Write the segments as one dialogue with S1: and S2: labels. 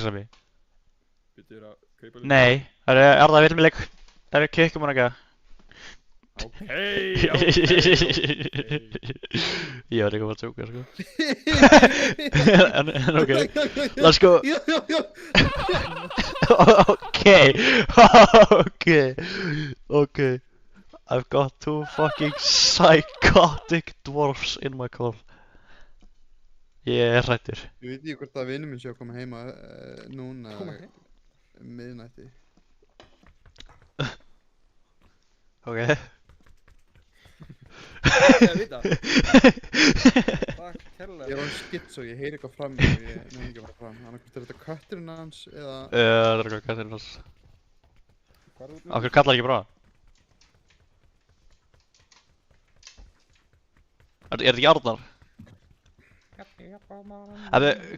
S1: Sami?
S2: Býttu að kaupa líka.
S1: Nei, það er það vilmileik. Það er kikkum hann ekki.
S2: Ókei.
S1: Ég var líka bara að tjóka, sko. En ok, let's go. Okay. I've got two fucking psychotic dwarfs in my call. Ég er hrættur.
S3: Ég veit ekki hvort að vinur minn sé að koma heima núna
S2: Koma heim.
S3: miðnætti.
S1: Ok.
S2: Ég að vita. Takk kærlega.
S3: Ég var skits og ég heyri eitthvað fram og ég nefnir ekki að fara fram. Annarkvæmt er þetta kötturinn hans eða...
S1: Það er eitthvað gætið hans.
S2: Hvar er út
S1: Af hverju kallar ekki bara? Er þetta ekki Arnar?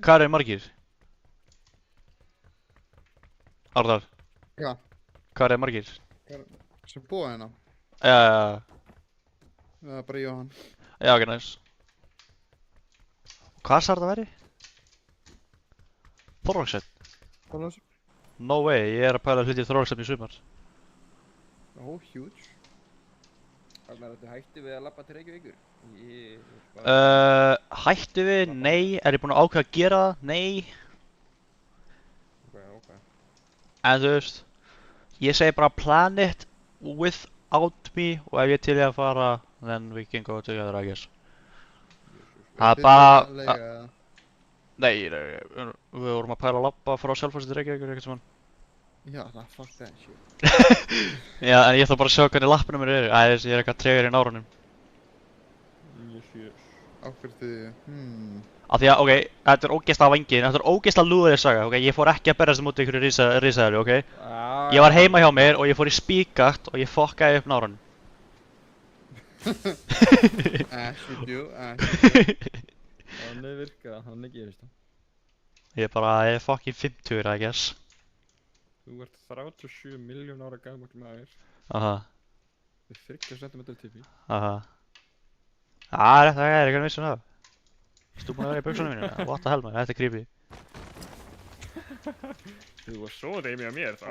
S1: Hvað eru margir? Arnar,
S3: Já,
S1: hvað eru margir?
S3: sem búa hérna.
S1: Já,
S3: Það er bara ég og hann.
S1: ok, nice. Hvað sagði þetta væri? Þorlákshöfn?
S3: Þorláks?
S1: No way, ég er að pæla hluti í Þorlákshöfn í sumar.
S3: Ó, huge.
S2: Arnar, þetta hætti við að labba til Reykjavíkur?
S1: Hættu við? Nei. Er ég búinn að ákveða að gera það? Nei.
S2: Ok.
S1: En þú veist, ég segi bara plan it without me og ef ég er til í að fara, then we can go together, I guess. Það er bara... Nei, við vorum að pæla að labba frá Selfossi til Reykjavíkur eitthvað sem hann.
S3: Já, það fuck that shit.
S1: Já, en ég ætla bara að sjá hvernig lappinu mér eru. Æ, ég er eitthvað tregur í nárunum.
S2: Yes.
S3: Ákveður þið,
S1: Af því að, ok, þetta er ógeðslega vangin, þetta er ógeðslega lúðaleg saga, ok? Ég fór ekki að berjast mútið ykkur risaðari, ok? Ég var heima hjá mér og ég fór í spíkakt og ég fokkaði upp nárunum.
S3: Ash with you.
S2: Þannig virkar það, þannig gerist það.
S1: Ég er fucking 50, I guess.
S2: Þú ert 37 miljón ára gamall maður.
S1: Aha,
S2: Við 30 cm tippi.
S1: aha. Það er eitthvað vissun af. Þú búinn að vera í buxunum mínu? What the hell, man, þetta er creepy.
S2: Þú var svo reymi að mér þá.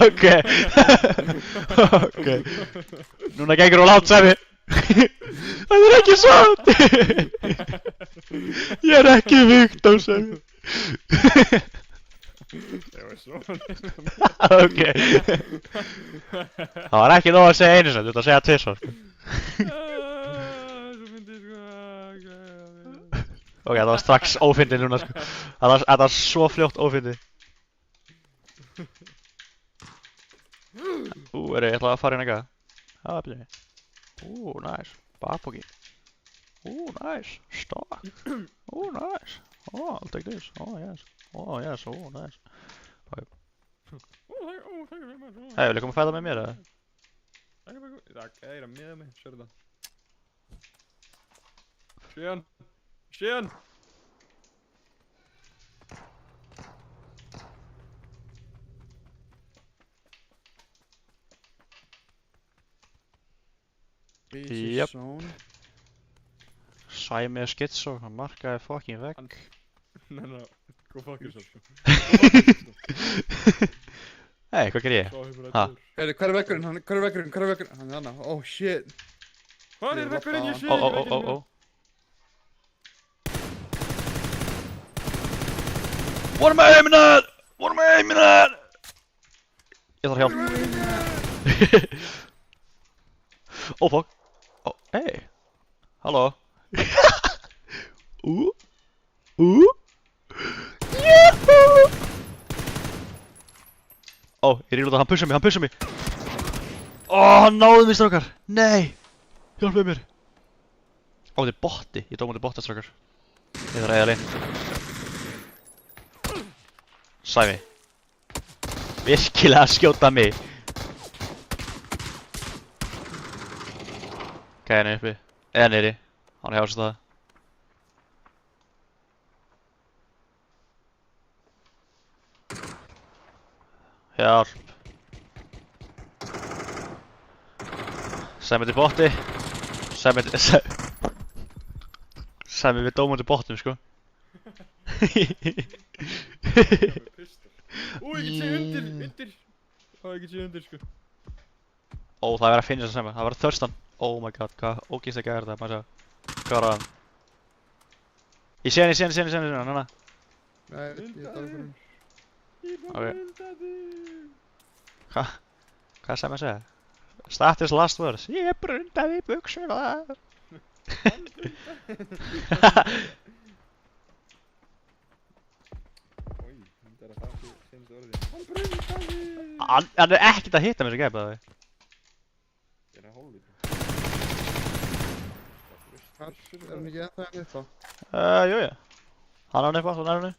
S1: Ok. Núna gengur hún látt, Sami. Það er ekki satt. Ég er ekki Victor, Sami.
S2: Ég var svo reymi að mér.
S1: Ok. Það var ekki nóg að segja einu sem, þú ert að segja tvisvar, sko.
S2: Svo fyndið sko.
S1: Ok, það var strax ófyndið núna, sko. Það var svo fljótt ófyndið. Ég ætla að fara inn eitthvað. Byrju. Nice. Bakpoki. Nice. Stock. Nice. I'll take this. Yes. Yes. Nice.
S2: Thank you very much.
S1: Hei, vil du komme og feide med mér, eða?
S2: Takk, ég er að miða mig, sérðu það. Sjön!
S1: Jep. Sæmi er schizo, hann markaði fucking vegg.
S2: Nei, go fuck yourself.
S1: Hei, hvað ger ég? Ha?
S3: Heyri, hver er veggurinn? Hver er veggurinn? Hann er hana. Oh shit.
S2: Hvað er veggurinn? Ég sé
S1: Ó. What am I aiming at? Ég þarf hjálp. Oh fuck. Hey. Halló. Yahoo! Ég reynir út að hann pussa mig. Hann náði mig, strákar. Nei. Hjálpaðu mér. Þetta er botti. Ég dó mútið botta, strákar. Ég þarf að eiga leið. Sæmi. Virkilega skjóta mig. Gæðin er uppi. Eða niðri. Hann er hjá sér það. Hjálp. Sæmi til botti. Sæmi við dómum til bottum, sko.
S2: Pistol. Ú, ég get séð undir. Ó, ég get séð undir, sko.
S1: Ó, það er verið að finna þess að það var Thurston. Oh my god, hvað ógeðslega er þetta, maður sjá. Hvað var það? Ég sé hann, nanna.
S3: Nei, ég tala fyrir mér.
S1: Ok. Hvað sem að segja? Status last words. Ég brundaði buxuna.
S2: Ói, þetta er að það finnst orðið. Hann brundaði!
S1: Hann er ekkert að hitta mér sem gæpa það.
S2: Ég er að hóla líka.
S3: Hvar er hann ekki ennþá en upp á?
S1: Jú. Hann á hann eitthvað, svona er hann.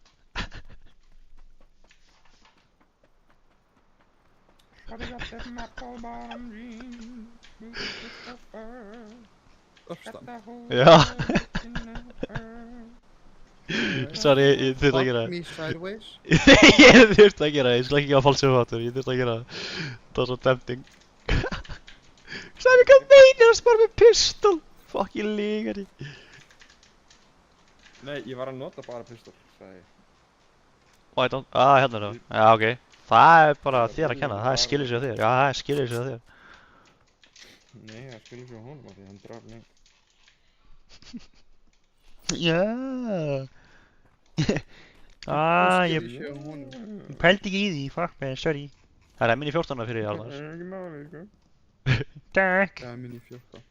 S3: Uppstand.
S1: Já. Sorry, ég þurfti að gera
S3: Fuck me sideways.
S1: Ég þurfti að gera það, ég skal ekki að falsa fattur, ég þurfti að gera það. Það var svo tempting. Sæmi, hvað meinar það bara með pistol? Fucking lígari.
S2: Nei, ég var að nota bara pistol, sagði ég.
S1: Why don't... hérna er það. Já, ok. Það er bara þér að kenna, það er skilur sig á þér. Já, það er skilur sig á þér.
S2: Nei, það skilur sig á honum af því hann draf mig.
S1: Já. Ég
S3: Skilur sig á honum.
S1: pældi ekki í því, fuck man, sorry. Það er minni 14 fyrir Arnars.
S2: Ekki máli, sko.
S1: Takk.
S3: Það er minni 14.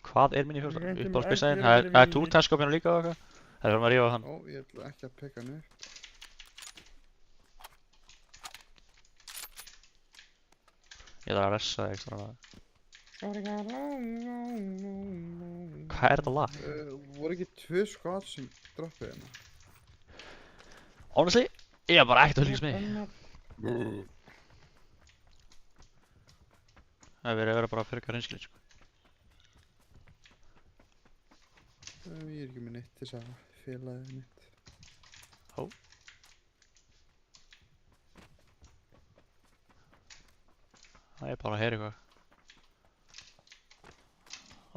S1: Hvað er minni 14?
S2: Ekki
S1: Uppáhaldsbyssaðinn?
S2: meira
S1: Það er
S2: minni.
S1: túrtænskópinn líka og eitthvað? Það er að rífa á hann.
S3: Ó, ég ætla ekki að peka hann upp.
S1: Ég þarf að ressa þig ekstra. Hvað er þetta lag?
S3: Voru ekki 2 skot sem droppið hérna?
S1: Honestly, ég er bara ekkert að fylgjast með. Það er verið að vera bara að fyrir reynskilin, sko.
S3: Ég er ekki með neitt til þess að fela þig neitt.
S1: Það er bara að heyra eitthvað.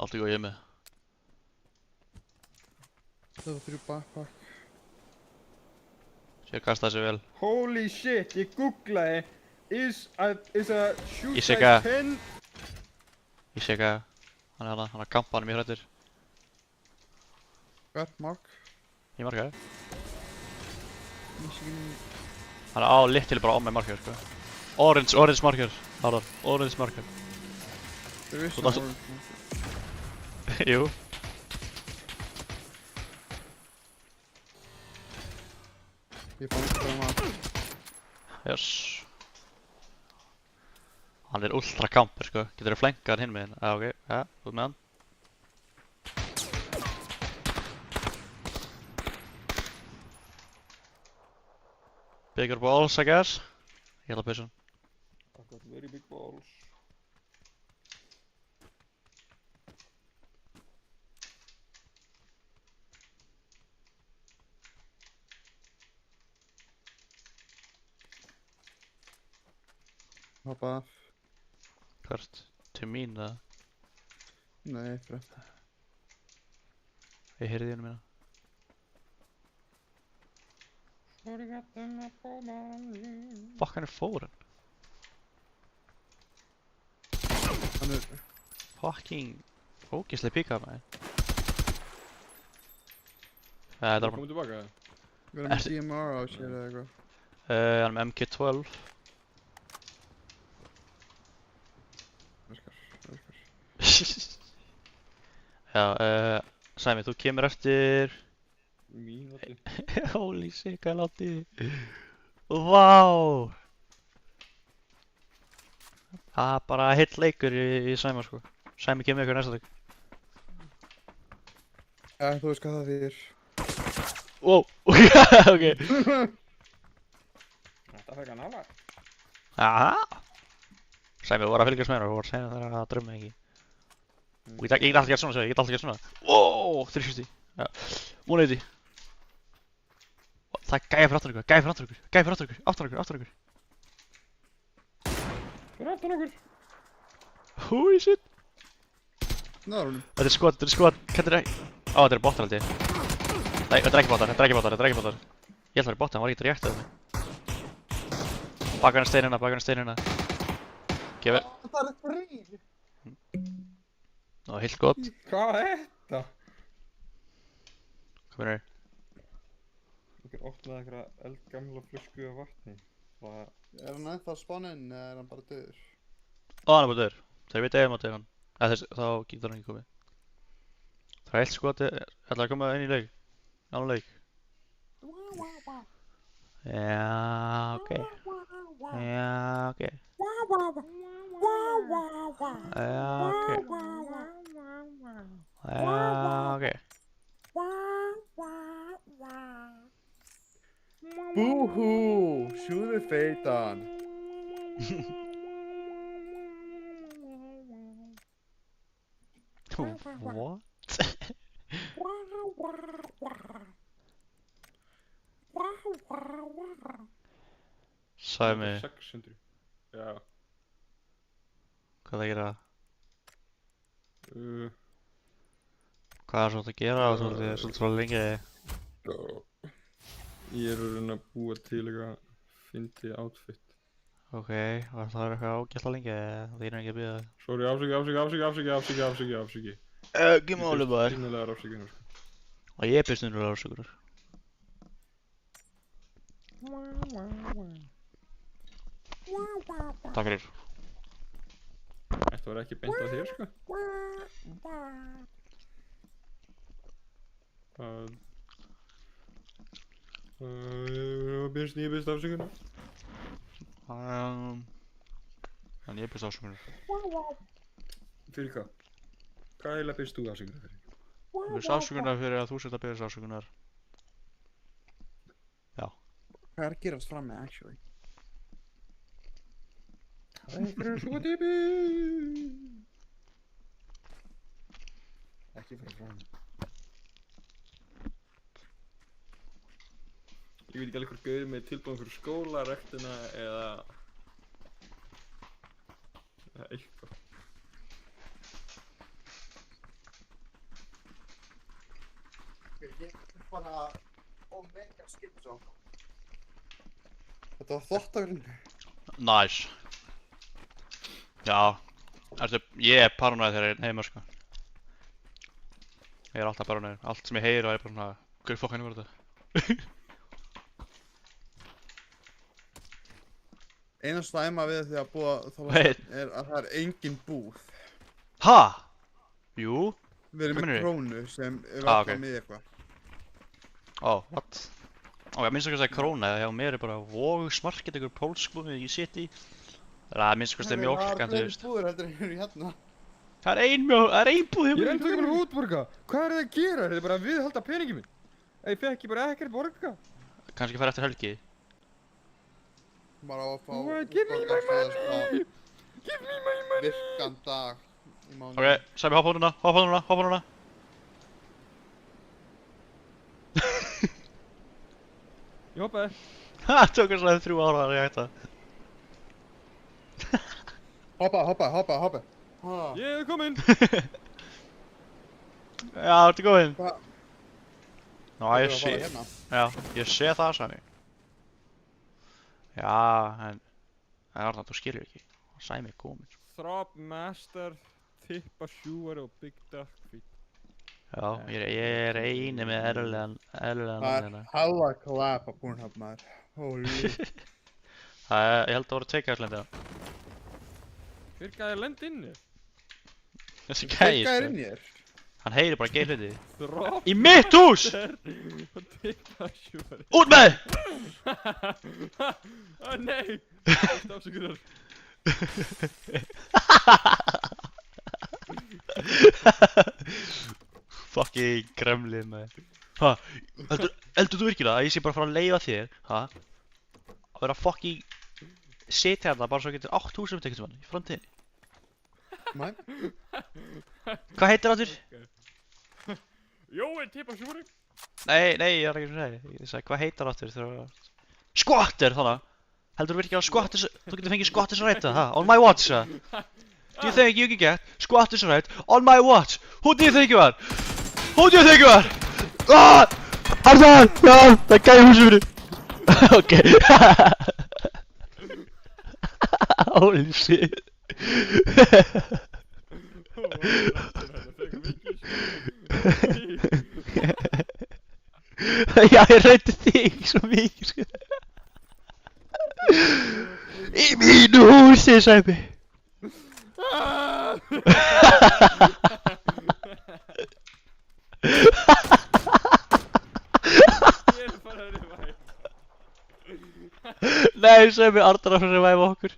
S1: Allt í góð ég með.
S3: Það var 3 backpack.
S1: Sér kasta þessu vel.
S2: Holy shit, ég googlaði. Is a shoot
S1: Ég sé
S2: size
S1: ekki.
S2: 10?
S1: Ég sé ekki. Hann er að kampa hann mjög hrættur.
S3: Hvar? Mark?
S1: Ég markaði.
S3: Michigan.
S1: Hann er á littil bara á með markjör, sko. Orange markjör. Harðar, orange markjör.
S3: Þeir vissu
S1: Þú
S3: að
S1: dást-
S3: orange mark.
S1: Jú.
S3: Ég fann ekki bara maður.
S1: Yes. Hann er ultra kamper, sko. Getur þú flankað hann hinn með hinn? Já, ok. Já, út með hann. Bigger balls, I guess. Ég ætla að pissa hann.
S2: I've got very big balls.
S3: Hoppa af.
S1: Hvert? Til mín, eða?
S3: Nei, fyrir.
S1: Ég heyrði henni mína. Fuck, hann er fóren.
S3: Hann er...
S1: Fucking ógeðslega píkað maður. Það er bara
S2: Komum tilbaka.
S3: Við erum með DMR á sér eða eitthvað.
S1: hann er með MK12.
S3: Verkar.
S1: Já, Sæmi, þú kemur eftir...
S2: Mínúti.
S1: Holy shit, hvað er látt í því? Vá! Það er bara heill leikur í Sæma, sko. Sæmi kemur ykkur næsta dag.
S3: Þú veist hvað það þýðir.
S1: Wow, ok.
S2: Þetta fekk hann alveg.
S1: Aha. Sæmi, þú voru að fylgjast með mér og þú voru að segja það að drömmu ekki. Og ég get alltaf gert svona, ég get alltaf gert svona. Wow, 360. Já, 180. Það er gæja fyrir aftan ykkur, gæja fyrir aftan ykkur, gæja fyrir aftan ykkur, aftan ykkur.
S2: Fyrir aftan okkur.
S1: Holy shit.
S3: Náður honum.
S1: Þetta er skot, hvernig er það? Á, þetta er bottar held ég. Nei, þetta er ekki bottar, þetta er ekki bottar, þetta er ekki bottar. Ég held að það er bótt, hann var ekkert rétt að mig. Baka hann steinina, baka hann steinina. Gefur.
S3: Það er frí!
S1: Það var heilt gott.
S2: Hvað er þetta?
S1: Hvað finnur þér?
S2: Okkur opnaði einhverja eldgamla flösku af vatni. Það...
S3: Er hann ennþá spáninn eða er hann bara döður?
S1: Ó, hann er bara döður. Þegar við deyjum á deyjum hann. Eða þess, þá getur hann ekki komið. Það er heilt skoti, ætlaði að koma inn í leik. Annan leik. Já, ok. Já, ok. Já, ok. Já, ok.
S3: Búhú! Sjúðu feitan!
S1: What? Sagði mig,
S2: 600. Já.
S1: hvað það gera?
S2: Uh,
S1: Hvað er svo að gera svolítið svo lengi?
S2: Ég er að reyna að búa til eitthvað fyndið outfit.
S1: Ok, var það eitthvað ágæsla lengi? Það er ekki að byrja.
S2: Sorry, afsaki.
S1: Ekki máli bara.
S2: Innilegar afsökunar.
S1: Og ég byrst innilegar afsökunar. Takk fyrir.
S2: Þetta var ekki beint að þér, sko. Ég byrst afsökunar.
S1: En ég byrst afsökunar.
S2: Fyrir hvað? Hvað eiginlega byrst þú afsökunar fyrir?
S1: Ég byrst afsökunar fyrir að þú sért að byrja afsökunar. Já.
S3: Hvað er að gerast frammi, actually?
S2: Það er einhverjum svo tipi. Ekki fyrir frammi. Ég veit ekki alveg hvort gauð með tilbúin fyrir skóla, rektina eða eitthvað.
S3: Ég er bara omega skipsó. Þetta var þvottavélin.
S1: Nice. Já. Ég er paranoid þegar ég er heima, sko. Ég er alltaf paranoid. Allt sem ég heyri og ég er bara svona, hvað fokkan var þetta?
S3: Eina slæma við því að búa þóla
S1: Wait.
S3: er að það er engin búð.
S1: Ha? Jú?
S3: Við erum
S1: Hvað
S3: með
S1: meinarðu?
S3: krónu sem er
S1: Ah,
S3: alltaf
S1: ok.
S3: með eitthvað.
S1: Ó, what? Ó, ég minnst ekki að segja króna, hjá mér er bara Vogsmarket, einhver pólskbúð í City. Það er minnst ekki að mjólk,
S3: Það
S1: þú
S3: er fleiri
S1: veist.
S3: búður heldur en eru hérna.
S1: Það er ein mjólk, það er ein búð hjá
S2: Ég er
S1: mér.
S2: enda ekki bara útborga. Hvað er það að gera? Þetta er bara að viðhalda peningi minn. Ég fekk ég bara ekkert borga.
S1: Kannski fara eftir helgi.
S3: Bara á að fá
S2: Give me my
S3: útborgað
S2: money. Give me my money.
S3: virkan dag í mánuði.
S1: Ok, Sæmi, hoppa núna.
S2: Ég hoppaði.
S1: Það tók svona 3 ára að rétta.
S3: Hoppa. Ha.
S2: Ég er kominn.
S1: Já, ertu góðinn?
S3: Hvað?
S1: Ná,
S3: Þú
S1: ég
S3: að
S1: sé,
S3: fara hérna?
S1: já, ég sé það, Sæmi. Já, en Arnar, þú skilur ekki. Sæmi er kominn.
S2: Throb Master, Tippa Sjúari og Big Duck Feet.
S1: Já, ég er eini með eðlilegan
S3: Það er
S1: nafnina.
S3: hella collab á Pornhub maður. Holy.
S1: Ég held að voru take-out-lendi á.
S2: Hver gæði lend inni?
S1: Þessi
S3: Hvað
S1: gæi,
S3: er
S1: sko.
S3: inn í þér?
S1: Hann heyrir bara geir hluti.
S2: Throb
S1: Í mitt hús!
S2: Master og Tippa Sjúari.
S1: Út með þið!
S2: Nei! Þetta afsökunar.
S1: Fucking gremlin, maður. Ha, heldur þú virkilega að ég sé bara að fara að leiða þér, ha? Að vera fucking sitja hérna bara svo að getur 8.000 ekkert mann í framtíðinni.
S3: Mæ?
S1: Hvað heitir áttur?
S2: Jói, Tippa Sjúari.
S1: Nei, ég er ekki að segja. Ég sagði, hvað heitir áttur þegar... Squatter, þannig. Heldur þú virkilega að squatters... Þú getur fengið squatters right, ha? On my watch, ha? Do you think you can get squatters right on my watch? Who do you think you are? Who do you think you are? Ah! Arðan! Já! Það er gæði húsið fyrir! Ok. Holy shit.
S2: Ó, það fekk mikið
S1: Já, ég rætti þig svo mikið, sko. Í mínu húsi, Sæmi.
S2: Ég er bara að revive.
S1: Nei, Sæmi, Arnar að revive okkur.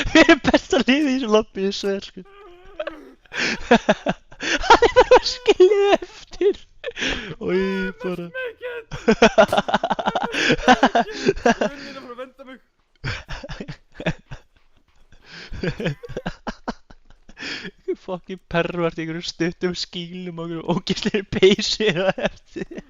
S1: Við erum besta liðið í þessu lobby, ég sver, sko. Hann er bara að skilja eftir. Og ég bara...
S2: Guðminn er bara að venda mig.
S1: Fucking pervert í einhverjum stuttum skýlum og einhverjum ógeðslegri peysir á eftir.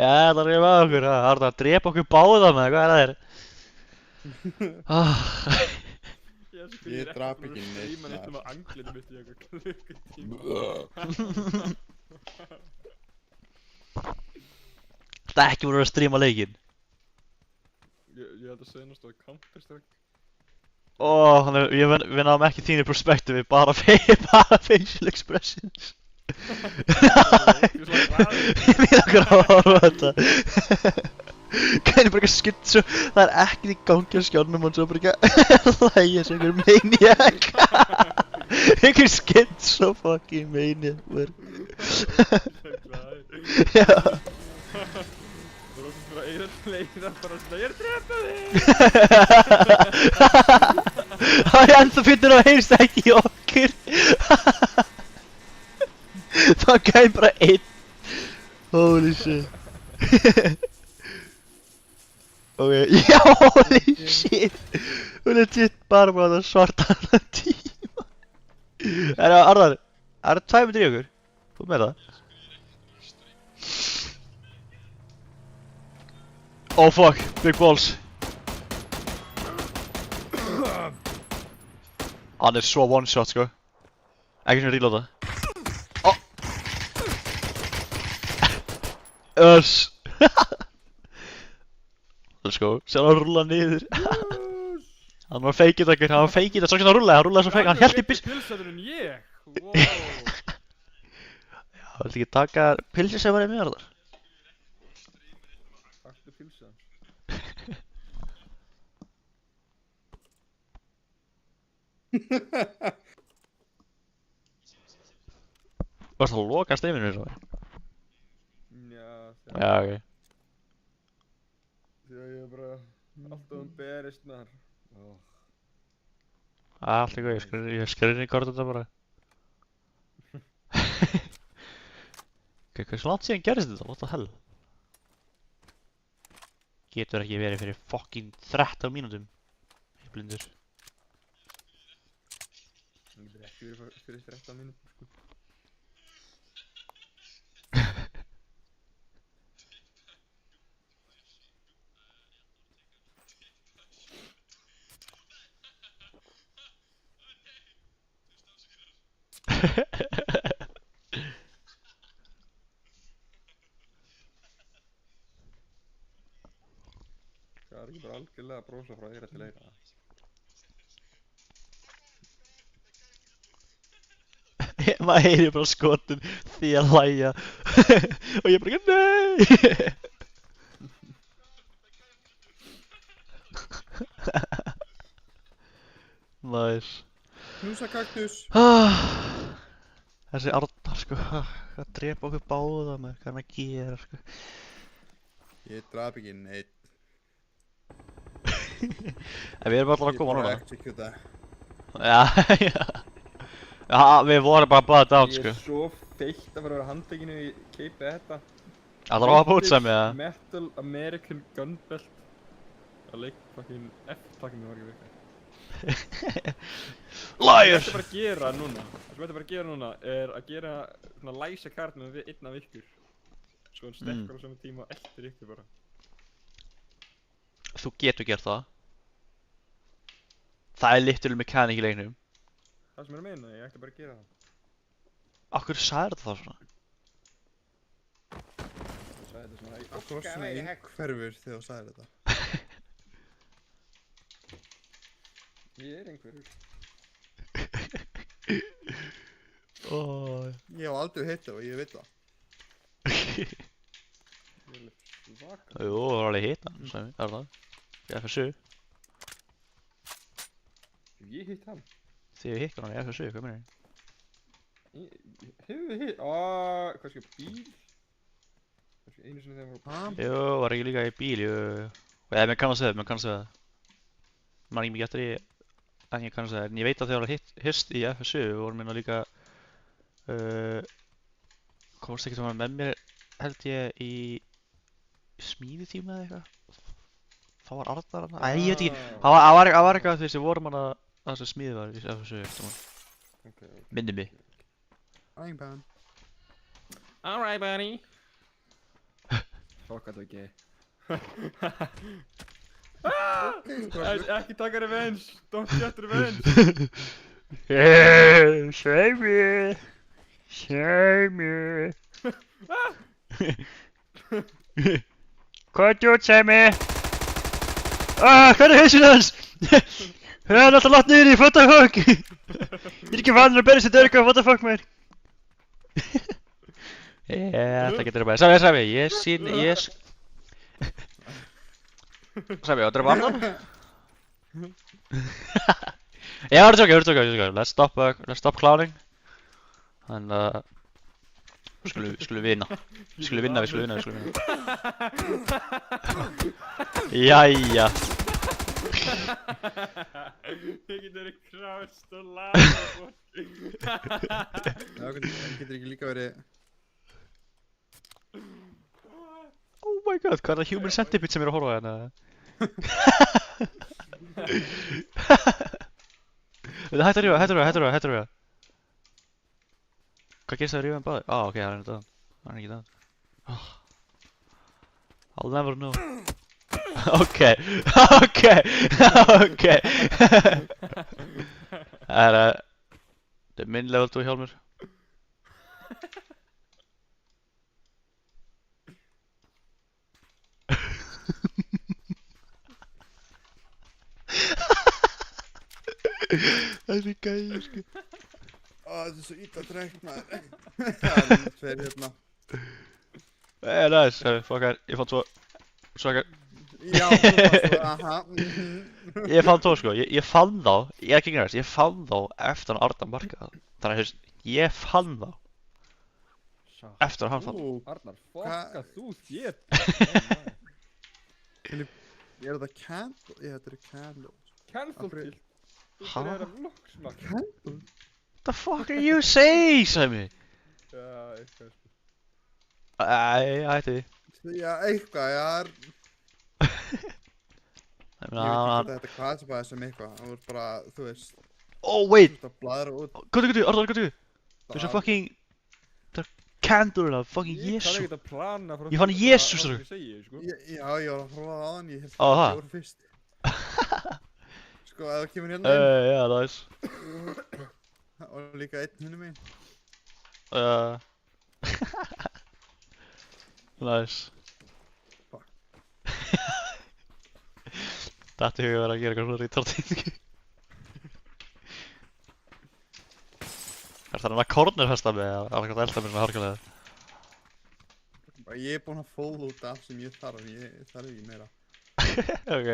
S1: Já, það er með okkur, það er að drepa okkur báða með, hvað er það?
S3: Ég drap ekki neitt
S2: Stríma neitt á anglinu mitt í eitthvað klukkutíma.
S1: Það er ekki voru að stríma leikinn.
S2: Ég held að senast á Counter-Strike.
S1: Við náðum ekki þínu perspektífi, bara facial expressions. Við okkur að horfa á þetta. Gæði bara eitthvað schizo, það er ekkert í gangi á skjánum og svo bara eitthvað hlægja sem einhver maniac. Einhver schizo fucking maniac. Já.
S2: Það var bara eirarleira bara svona, ég er að drepa þig!
S1: Það er ennþá fyrir að heyrst ekki í okkur. Það gæði bara einn. Holy shit. Ok, já, holy shit. Hún er legit bara með það svarta allan tíma. Arðar, það eru 2 myndir í okkur. Þú með það? Oh fuck, big balls. Hann er svo one shot, sko. Ekki sem reloada. Oh. Öss. Let's go. Sjá hann rúla niður. Hann var feikið okkur, hann var feikið það, svo hann rúlaði svo feikið, hann held í byss.
S2: Hann er pilsaður en ég! Wow!
S1: Já, viltu ekki taka pilsi sem var í mér þar?
S2: Taktu pilsaðan.
S1: Varst það að loka streaminu svo?
S2: Já,
S1: Já, ok.
S2: því að ég er bara alltaf berist með þar.
S1: Allt í góð, ég skrinni hvort þetta bara. Ok, hversu langt síðan gerðist þetta? What the hell? Getur ekki verið fyrir fucking 13 mínútum. Ég er blindur.
S2: Það getur ekki verið fyrir 13 mínútur, sko. Það er ekki bara algjörlega að brosa frá eyra til eyra.
S1: Maður heyrir bara skotum því að hlæja. Og ég bara NEI! Nice.
S3: Knúsa kaktus.
S1: Þessi Arnar, sko, að drepa okkur báða með hvað hann að gera, sko.
S3: Ég drap ekki neitt.
S1: En við erum alltaf að koma núna.
S3: Ég bara executa.
S1: Já, já. Já, við vorum bara bad out, sko.
S2: Ég er svo feitt að fara að vera handtekinu í keipið þetta.
S1: Það var að búta sem ég, eða?
S2: Metal American Gunbelt. Það leik fucking F-takkinu var ekki virkað.
S1: Liar!
S2: Það sem þetta bara að gera núna er að gera svona læsa kartinu við einn af ykkur. Svo hann stekkar á saman tíma og eldir ykkur bara.
S1: þú getur gert það. Það er literal mechanic í leiknum.
S2: Það sem er að meina, ég ætti bara að gera það.
S1: Af hverju sagðir þetta þá svona?
S2: Það sagði þetta svona.
S3: Akkur var svona einhverfur þegar þú sagðir þetta.
S2: Ég er einhverjur.
S3: Ég hef aldrei hitt það og ég veit það.
S2: Ég er alveg svaka.
S1: Jú, það var alveg hitt hann, sagði mér, það er það. Í FSU.
S2: Ég hitt hann.
S1: Þið hefur hitt hann í FSU, hvað meina ég?
S2: Hefur við hitt? Hvað skil, bíl? Kannski einu sinni þegar við vorum
S1: Jú, var ekki líka í bíl, jú. Eða, mér kannast það, Man ekki mikið eftir í, en ég kannast það, en ég veit að þegar það var hist í FSU, við vorum hérna líka, komst ekki saman með mér, held ég, í smíðitíma eða eitthvað. Þá var Arnar hana, ég veit ekki, það var eitthvað því sem vorum hana, það sem smíði var í FSU, eitthvað.
S2: Okay.
S1: Minni mig.
S3: Frying pan.
S2: Alright, buddy. Fuck þetta ekki. Ekki taka revenge. Don't get revenge.
S1: Save me. Hvað gjort, Sammy? Hvað er hausinn hans? Það er alltaf látt niður í, what the fuck? Ég er ekki vanur að berja sér dörga, what the fuck, man? Þetta getur að bæða. Sæmi, Sæmi, áttu að drepa annan? Ég var að tjóka. Let's stop clowning. Þannig að við skulum vinna. Við skulum vinna. Jæja.
S2: Ég getur krást og laga fólk.
S3: Það getur ekki líka verið...
S1: Oh my god, hvað er það human centipede sem er að horfa hérna? Hættu að rífa. Hvað gerst það að rífa hann báði? Ok, hann er döðan. Hann er ekki döðan. I'll never know. Ok. Þetta er minn level 2 hjálmur. Það er svo gæði, sko.
S3: Þetta er svo illa drengt, maður. Það er tveir hérna.
S1: Nice, fokkar, ég fann 2 svakar.
S3: Já, þú fannst það, aha.
S1: Ég fann 2, sko, ég fann þá, ég er ekki græst, ég fann þá eftir hann Arnar markaði. Þannig að, ég fann þá eftir að hann fann.
S2: Arnar, fokka þú þér.
S3: Er þetta candle? Já, þetta eru candles.
S2: Cancel kill. Þú byrjar að loksma.
S3: Candle?
S1: What the fuck are you saying, Sæmi?
S2: Já, eitthvað sko.
S1: Hætti því.
S3: Já, eitthvað, ég er... Ég veit ekki hvað þetta klassifaði sem eitthvað. Það voru bara, þú veist...
S1: Oh, wait!
S3: Þú veist að bladra út.
S1: Góðu, Arnar. There's a fucking... The candle of fucking
S2: Ég kann
S1: Jesú.
S2: ekkert að plana frá
S1: Ég fann Jesús,
S2: það ég segi, sko.
S3: Já, ég var að horfa á hann, ég held
S1: Á,
S3: að
S1: það?
S3: það voru fyrst. Sko, ef það kemur hérna
S1: Já, nice.
S3: og líka einn hinum megin.
S1: Nice.
S3: Fuck.
S1: Þetta hefur verið að gera eitthvað svona retarding. Er það að cornerfesta mig eða er eitthvað elda mér með harkalega?
S3: Ég er búinn að full-loota allt sem ég þarf, ég þarf ekki meira.
S1: Ok.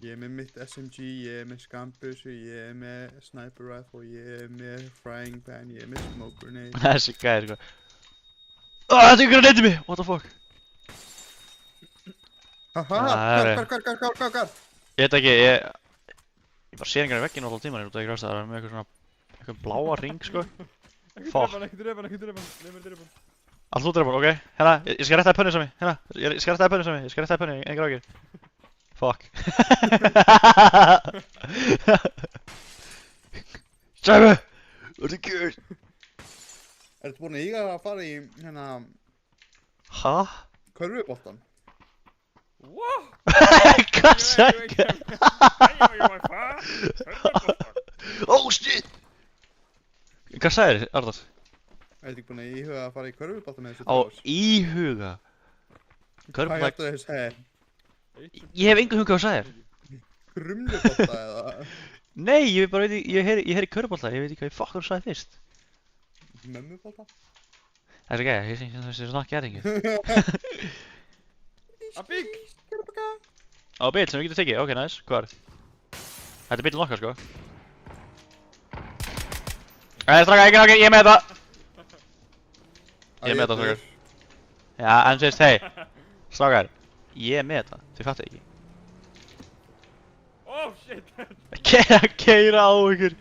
S3: Ég er með mitt SMG, ég er með skambussu, ég er með sniper rifle, ég er með frying pan, ég er með smoke grenade.
S1: Þessi gæði, sko. Þetta er ykkur að neyti mig! What the fuck?
S3: Haha, hvar?
S1: Ég veit ekki, ég bara sé engar í vegginu alltaf tíman út af ekki ræst að það er með eitthvað bláa ring, sko. Fuck.
S2: Ekki drepa hann. Nei, mér drepa hann.
S1: Allt þú drepa hann, ok? Hérna, ég skal rétta það pönnu Sæmi, hérna. Ég skal rétta það pönnu, engar ágjur. Fuck. Sæmi! What the good?
S3: Ertu búinn að íga að fara í, hérna...
S1: Hæ?
S3: Körfuboltan.
S2: Wow!
S1: Hvað sagði? Oh shit! Hvað sagðir, Arnar?
S3: Ertu ekki búin að íhuga að fara í körfubolta með þessu
S1: Á
S3: trás?
S1: íhuga.
S3: Hvað
S1: Körfubolta.
S3: heldur þau að segja?
S1: Ég hef enga huga hvað sagðir.
S3: Krumlubolta eða?
S1: Nei, ég bara veit ekki, ég heyri körfubolta, ég veit ekki hvað ég fokkur sagði fyrst.
S3: Mömmubolta?
S1: Það er ekki, ég syns þessi svona gæringi.
S2: Abík!
S1: Á bíl sem við getum tekið, ok, nice, hvað er? Þetta er bílinn okkar, sko. Strákar, ok, ég er með þetta. Ég er með þetta, strákar. Já, en sést, hei, strákar, ég er með þetta, þið fattu ekki.
S2: Oh shit!
S1: Keira á ykkur.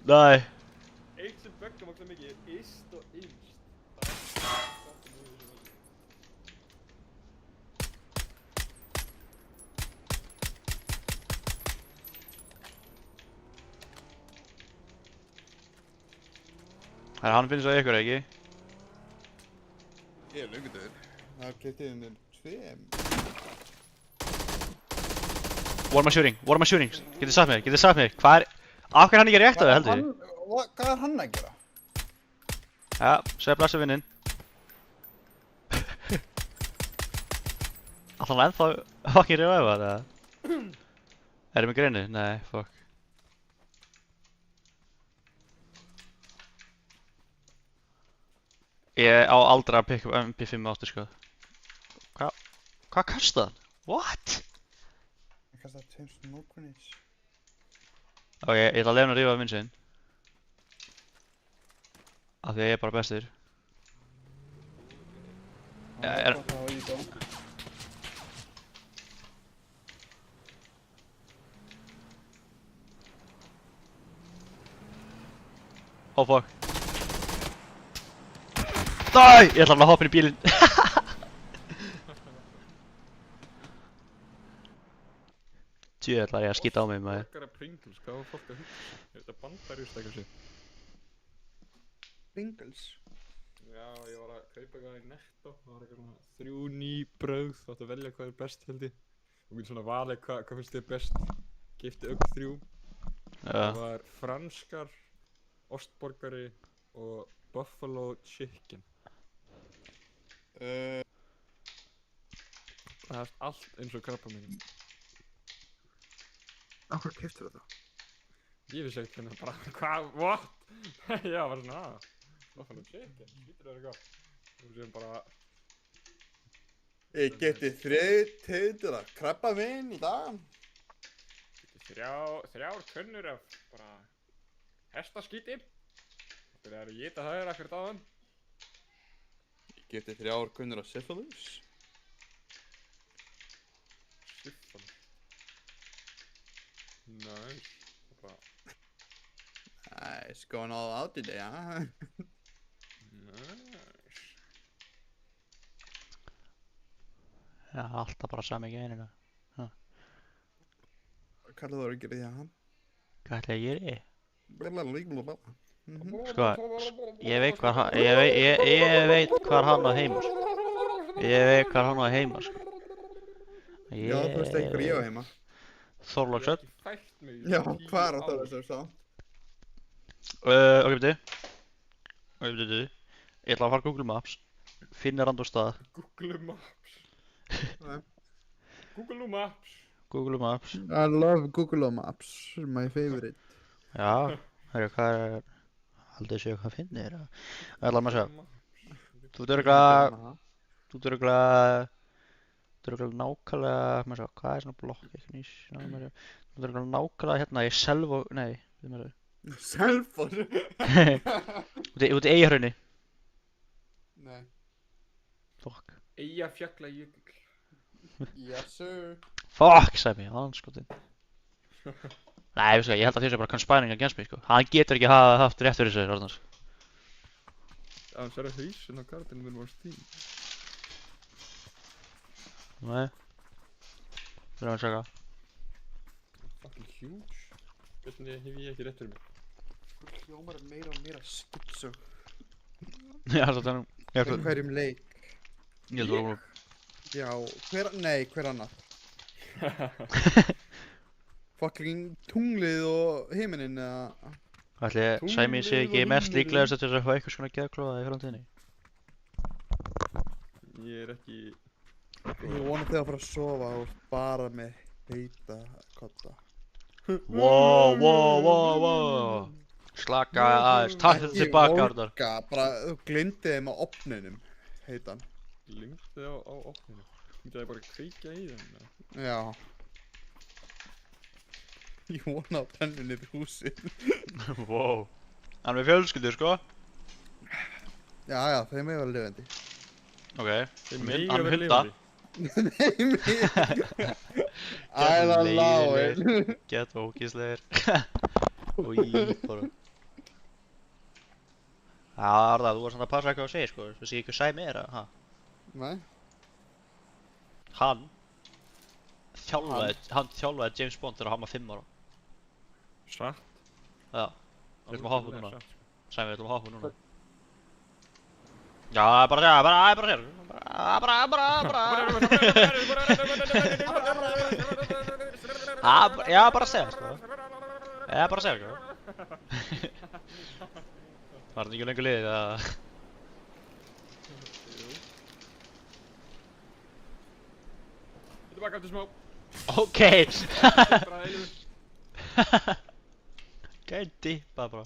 S1: Næ.
S2: Eitt sem böggum okkur mikið er yst og innst.
S1: Það er hann finnst á ykkur, ekki?
S3: Ég er löngutur. Það getið um tveim.
S1: What am I shooting? Getið sagt mér, hvað er... Af hverju er hann ekki rétt á þig, heldur þið?
S3: Hvað er hann að gera?
S1: Já, segja blessa vinninn. Alltaf hann ennþá fucking revive það, eða? Erum við greinu? Nei, fuck. Ég á aldrei að pikka upp MP5 áttur, sko. Hvað kastaði hann? What?
S3: Ég kastaði tveim smoke grenades.
S1: Ok, ég ætla að leifa hann að rífa minn sinn. Af því að ég er bara bestur. Er- Oh fuck. Nei! Ég ætla að hoppa inn í bílinn. Tjú, ætla ég að skýta á mig, maður.
S2: Borgara Pringles, hvað var fólk að hugsa? Er þetta bandarískt eitthvað sér?
S3: Pringles.
S2: Já, ég var að kaupa eitthvað í Netto. Það var eitthvað svona 3 ný brauð. Þú átt að velja hvað er best, held ég. Þú getur svona valið hvað finnst þér best. Gifti öll 3. Það var franskar, ostborgari og buffalo chicken. Það er allt eins og krabbamein.
S3: Á hvað keftur þetta?
S2: Ég vissi ekkert hvernig bara, hvað, what? Já, bara svona, buffalo chicken, skýtur það eitthvað. Þú séum bara...
S3: Ég geti þriðir að krabba minn í dag.
S2: Þrjár könnur af bara hestaskíti. Það er að geta það ekkert á þeim.
S3: Ég geti 3 kunnur af syphilis.
S2: Syphilis. Nice. Bara,
S3: It's going all out today, huh?
S2: nice.
S1: Já, alltaf bara sami geinina.
S3: Hvað er það að gera því að hann?
S1: Hvað ætla ég að gera?
S3: Blablabla.
S1: Sko, ég veit hvar hann, ég veit hvar hann á heima, sko. Ég veit hvar hann á heima, sko.
S3: Já, þú veist ekki hvað ég á heima.
S1: Þorláksöld.
S2: Ég hef ekki fætt mig í
S3: Já,
S2: 10
S3: hvað er
S2: ár.
S3: það þessar sá?
S1: Ok, beti. Ég ætla að fara á Google Maps. Finna random stað.
S2: Google Maps.
S3: Nei.
S2: Google Maps.
S1: Google Maps.
S3: I love Google Maps, my favorite.
S1: Já, hvað er... Haldið séu hvað finnir þér, eða? Ég ætla að sjá. Þú ert örugglega nákvæmlega, maður sjá, hvað er svona blokk, ekki nýs, þú ert örugglega nákvæmlega hérna í Selvo, nei, við maður
S3: Selfoss?
S1: út í Eyjahrauni.
S3: Nei.
S1: Fuck.
S2: Eyjafjallajökull.
S3: Yes sir.
S1: Fuck, sagði mér, anskotin. Nei, veistu hvað, ég held að þér sé bara conspiring against me, sko. Hann getur ekki haft rétt fyrir þessu, Arnars.
S2: Já, hann sér að hausinn á kartinu minn var stíl.
S1: Nei. Þurfum að sjaka.
S2: Fucking huge. Hvernig hef ég ekki rétt fyrir mig?
S3: Þú hljómar meira og meira skitsug.
S1: Já, það er
S3: Hverjum leik.
S1: Ég held að
S3: Já, hver annar? Fucking tunglið og himinin eða...
S1: ætli Sæmi sé ekki mest líklegast til þess að fá eitthvað svona geðklóða í framtíðinni.
S2: Ég er ekki...
S3: Ég vona þegar að fara að sofa og bara með heita kodda.
S1: Wow. Slaka aðeins, takk þetta tilbaka, Arnar.
S3: Ekki orka, bara þú gleymdi þeim á opninum, heitan.
S2: Glimti á opninu. Myndi ég bara kveikja í þeim?
S3: Já. Ég vona að brennu niður húsið.
S1: Wow. Hann með fjölskyldu, sko?
S3: Já, þeim er vel lifandi.
S1: Ok.
S2: Þeir
S1: Hann
S2: mega
S1: með
S2: vera
S1: hunda.
S2: lifandi.
S3: Nei, mér... I'll allow it.
S1: Get ógíslegir. Új, bara. Já, Arnar, þú var svona að passa eitthvað að segja, sko. Þú sé ekki Sæmi er að, ha?
S3: Nei.
S1: Hann þjálfaði James Bond þegar hann var 5 ára.
S2: Satt?
S1: Já. Við ætlum að hoppa núna.
S2: Satt, sko.
S1: Sæmi, við ætlum að hoppa núna. Já, bara sér. Já, bara segja, sko. Já, bara segja, sko. Var þetta ekki lengur liðið, eða?
S2: Tilbaka aftur smá.
S1: Ókei.
S2: Bara eilífu.
S1: Gæði dippa bara.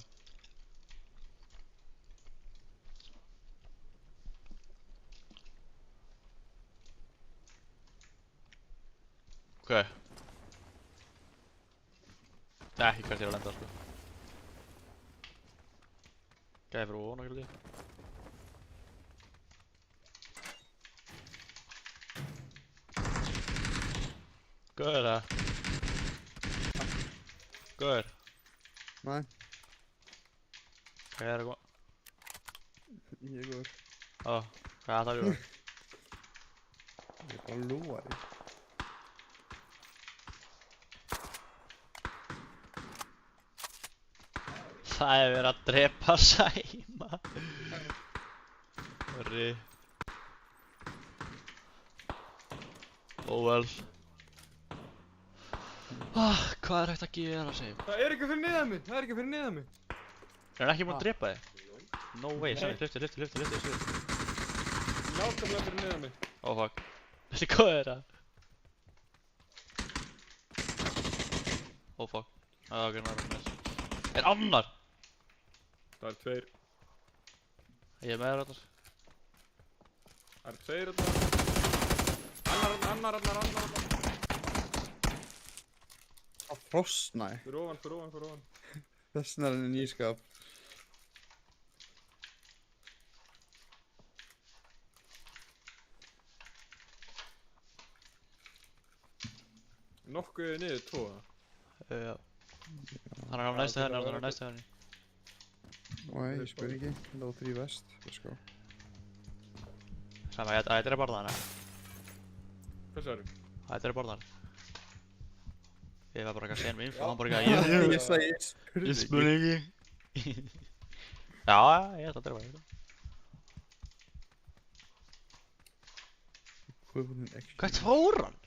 S1: Ok. Ekki hvert ég er að lenda, sko. Gæði fyrir ofan okkur líka. Góður það. Góður.
S3: Nei,
S1: Hvað er það góð?
S3: ég er góður.
S1: Ó, hvað er það góður?
S3: Ég er bara lúari.
S1: Það er verið að drepa Sæma. Sorry. Óvel. Hvað er hægt að gera, Sæma?
S2: Það er ekki fyrir neðan mig.
S1: Er hann ekki búinn að drepa þig? No way, Sæmi, lyfti.
S2: Nákvæmlega fyrir neðan mig.
S1: Ó, fuck. Þessi hvað er það? Ó, fuck. Ok, náður. Er annar?
S2: Það er tveir.
S1: Ég er með þér, Arnar.
S2: Það er tveir þarna. Annar.
S3: Að frosnaði.
S2: Fyrir ofan.
S3: Þessna er henni nýskap.
S2: Nokkuð niður tóða.
S1: Já. Hann er á næstu henni,
S3: Nei, ég spyr ekki. Low 3 vest. Let's go.
S1: Sæmi, þetta er bara þarna.
S2: Hvað sagði?
S1: Þetta er bara þarna. Ég var bara ekki að segja info, hann bara ekki að
S3: Ég sagði,
S1: ég spurði ekki. Já, ég ætla að drefa þetta. Hvert fór hann?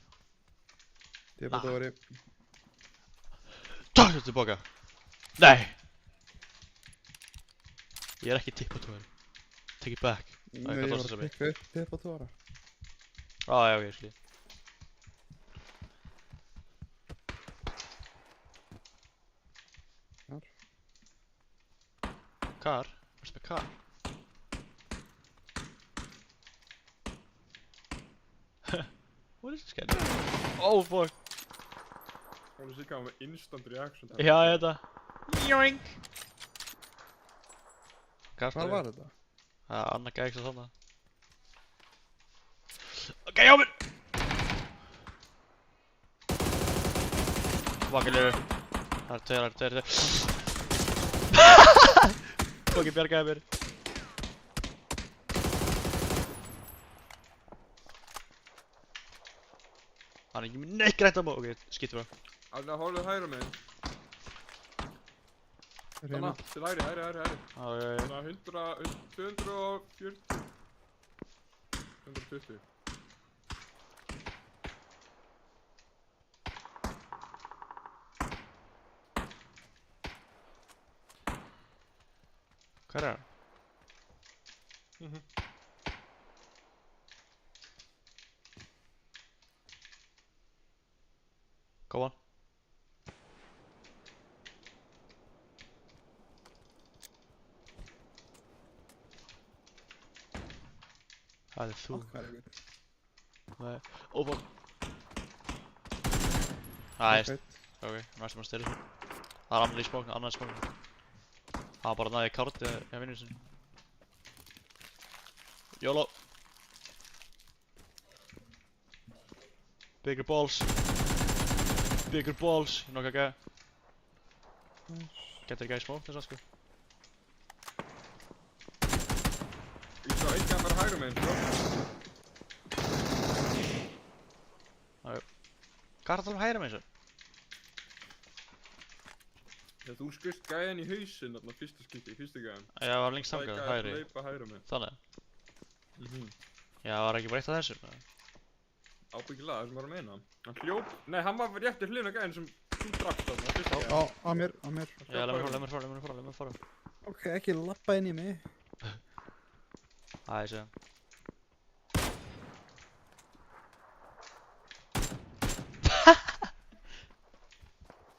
S3: Debatóri.
S1: Takk þetta tilbaka. Nei. Ég er ekki tippatóri. Take it back.
S3: Nei, ég var að pikka upp debatóra.
S1: Já, ok, ég skilji. Kar? Where's my car? What is this guy doing? Oh fuck!
S2: Það er líka með instant reaction.
S1: Já, þetta. Joink!
S3: Hvað var þetta?
S1: Það er annað gæks að svona. Ok, hjá mér! Vakkilegur. Það er tveir. Fokkin bjargaði mér. Hann er ekki með neitt grænt á mót. Ok, skiptir bara.
S2: Þannig að hálfðu hægra meginn. Þannig, til hægri.
S1: Ok.
S2: Þannig að 240. 120.
S1: Hver er það? Go on. Það er þú.
S3: Hvað er ykkur?
S1: Nei. Opa. Næst.
S3: Ok.
S1: Ok, næstum að styrir. Það er annar í smóknu, annar í smóknu. Það var bara næði kártið hjá vinnur sinni. YOLO. Bigger balls. Bigger balls. Ég nokka gæði. Getur gæði smóknu þess að sko.
S2: Ég sá ekki að fara hægra meginn, sko.
S1: Hvað er það að tala um hægra með þessu?
S2: Þegar þú skust gæjan í hausinn þarna fyrsta skipti, fyrstu gæjan.
S1: Já, það var lengst þangað, hægri.
S2: Það er gæjan að leipa hægra meginn.
S1: Þannig? Já, það var ekki breytt að þessu.
S2: Ábyggilega, það sem var að meina. Hann hljóp, nei, hann var réttir hlýna gæjan sem þú drafst þarna, fyrsta gæjan.
S3: Já, á mér, á mér.
S1: Já, leið mér fara.
S3: Ok, ekki lappa inn í mig.
S1: Æ, ég sé það.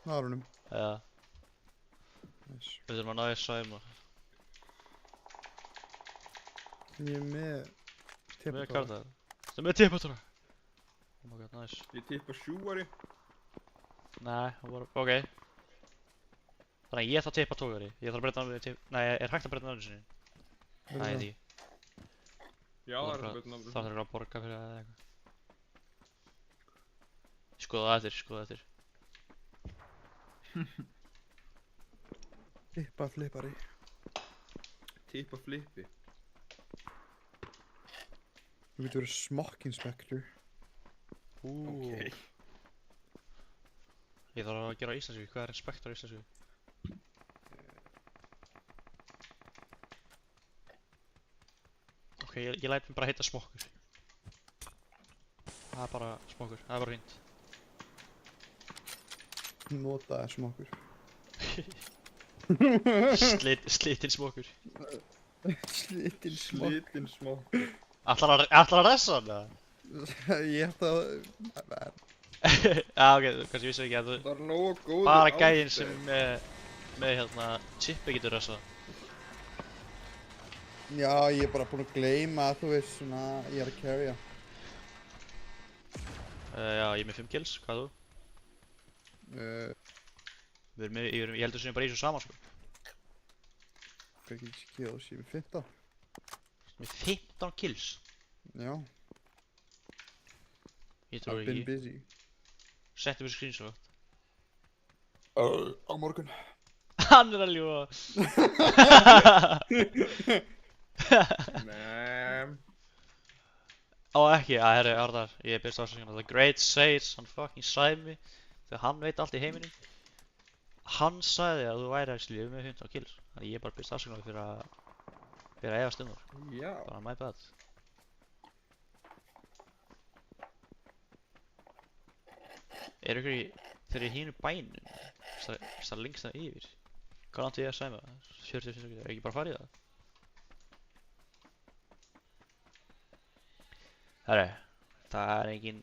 S3: Það var honum.
S1: Já,
S3: Nice.
S1: við þurfum að ná í sæma.
S3: Ég er með
S1: Með
S3: teppatóra.
S1: kartað. Það er með tippatóra. Oh my god, nice.
S2: Ég tippa sjúari.
S1: Nei, það var... ok. Þannig að ég þarf tippatógari. Ég þarf að breyta námið til... Nei, er hægt að breyta námið sinni? Nei, því.
S2: Já, það er betur námið.
S1: Það þarf að borga fyrir það eða eitthvað. Skoða það eftir.
S3: Tippa flippari.
S2: Tippa flippi.
S3: Þú getur verið smokk inspector.
S2: Ok.
S1: Ég þarf að gera á íslensku. Hvað er inspektor á íslensku? Ok, ég læt mér bara heita smokkur. Það er bara smokkur. Það er bara fínt.
S3: Nota smokkur.
S1: Slitinn smokkur.
S3: Slitinn smokk.
S2: Slitinn smokk.
S1: Ætlar að ressa hann eða?
S3: Ég ætla að...
S1: Já, ok, kannski vissi ekki að þú...
S2: Það er nógu góður
S1: Bara gæinn sem með hérna chippi getur ressa.
S3: Já, ég er bara búinn að gleyma að þú veist svona, ég er að carrya.
S1: Já, ég er með 5 kills, hvað er þú? Ég heldur sem ég bara í þessu saman sko.
S3: Hvað ekki skills, ég er með 15.
S1: Með 15 kills?
S3: Já,
S1: Ég
S3: I've
S1: trúi
S3: been
S1: ekki.
S3: busy.
S1: Settu mér screenshot.
S3: Á morgun.
S1: Hann er að ljúga.
S2: Nei.
S1: Á ekki, herri, Arnar, ég er byrst afsökunar. The Great Sage, hann fucking sæði mig. Þegar hann veit allt í heiminum. Hann sagði að þú væri actually með 15 kills. Þannig ég er bara byrst afsökunar fyrir að efast um þar.
S2: Já.
S1: Bara my bad. Er ykkur þeir í hínu bænum? Það lengst það yfir. Hvað langt ég að sæma? 45 sekundur, er ekki bara að fara í það? Herri, það er engin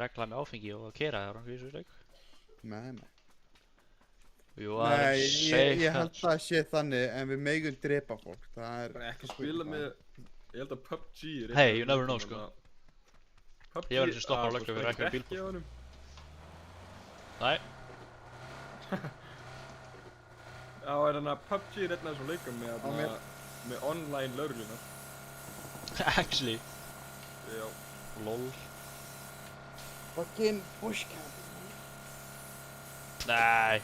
S1: regla með áfengi og að keyra, það er rangt vísu leik.
S3: Nei.
S1: Jú, það er
S3: Nei,
S1: safe
S3: ég held
S1: hands.
S3: það sé þannig, en við megum drepa fólk. Það er...
S2: Bara ekki spila með, ég held að PUBG er...
S1: Hey, you never know, sko.
S2: PUBG...
S1: Ég verður sem stoppar á löggu fyrir ekki bílpróf.
S2: á honum.
S1: Nei,
S2: Já, er þannig að PUBG er einn af þessum leikum með online lögreglunar.
S1: actually.
S2: Já.
S1: Lol.
S3: Fucking bushcamp.
S1: Nei.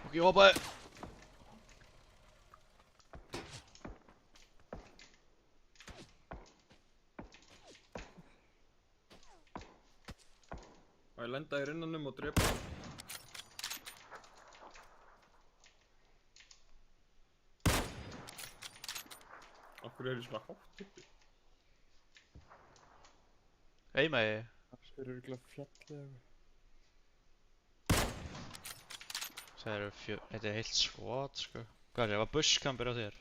S1: Ok, ég hoppaði.
S2: Og ég lenda í rinnanum og drepa hann. hverju er svona hátt uppi?
S1: Eimægi.
S3: Það eru örugglega fjall eða eitthvað.
S1: Það eru þetta er heilt squad, sko. Hvað er það? Var bushcampur á þér?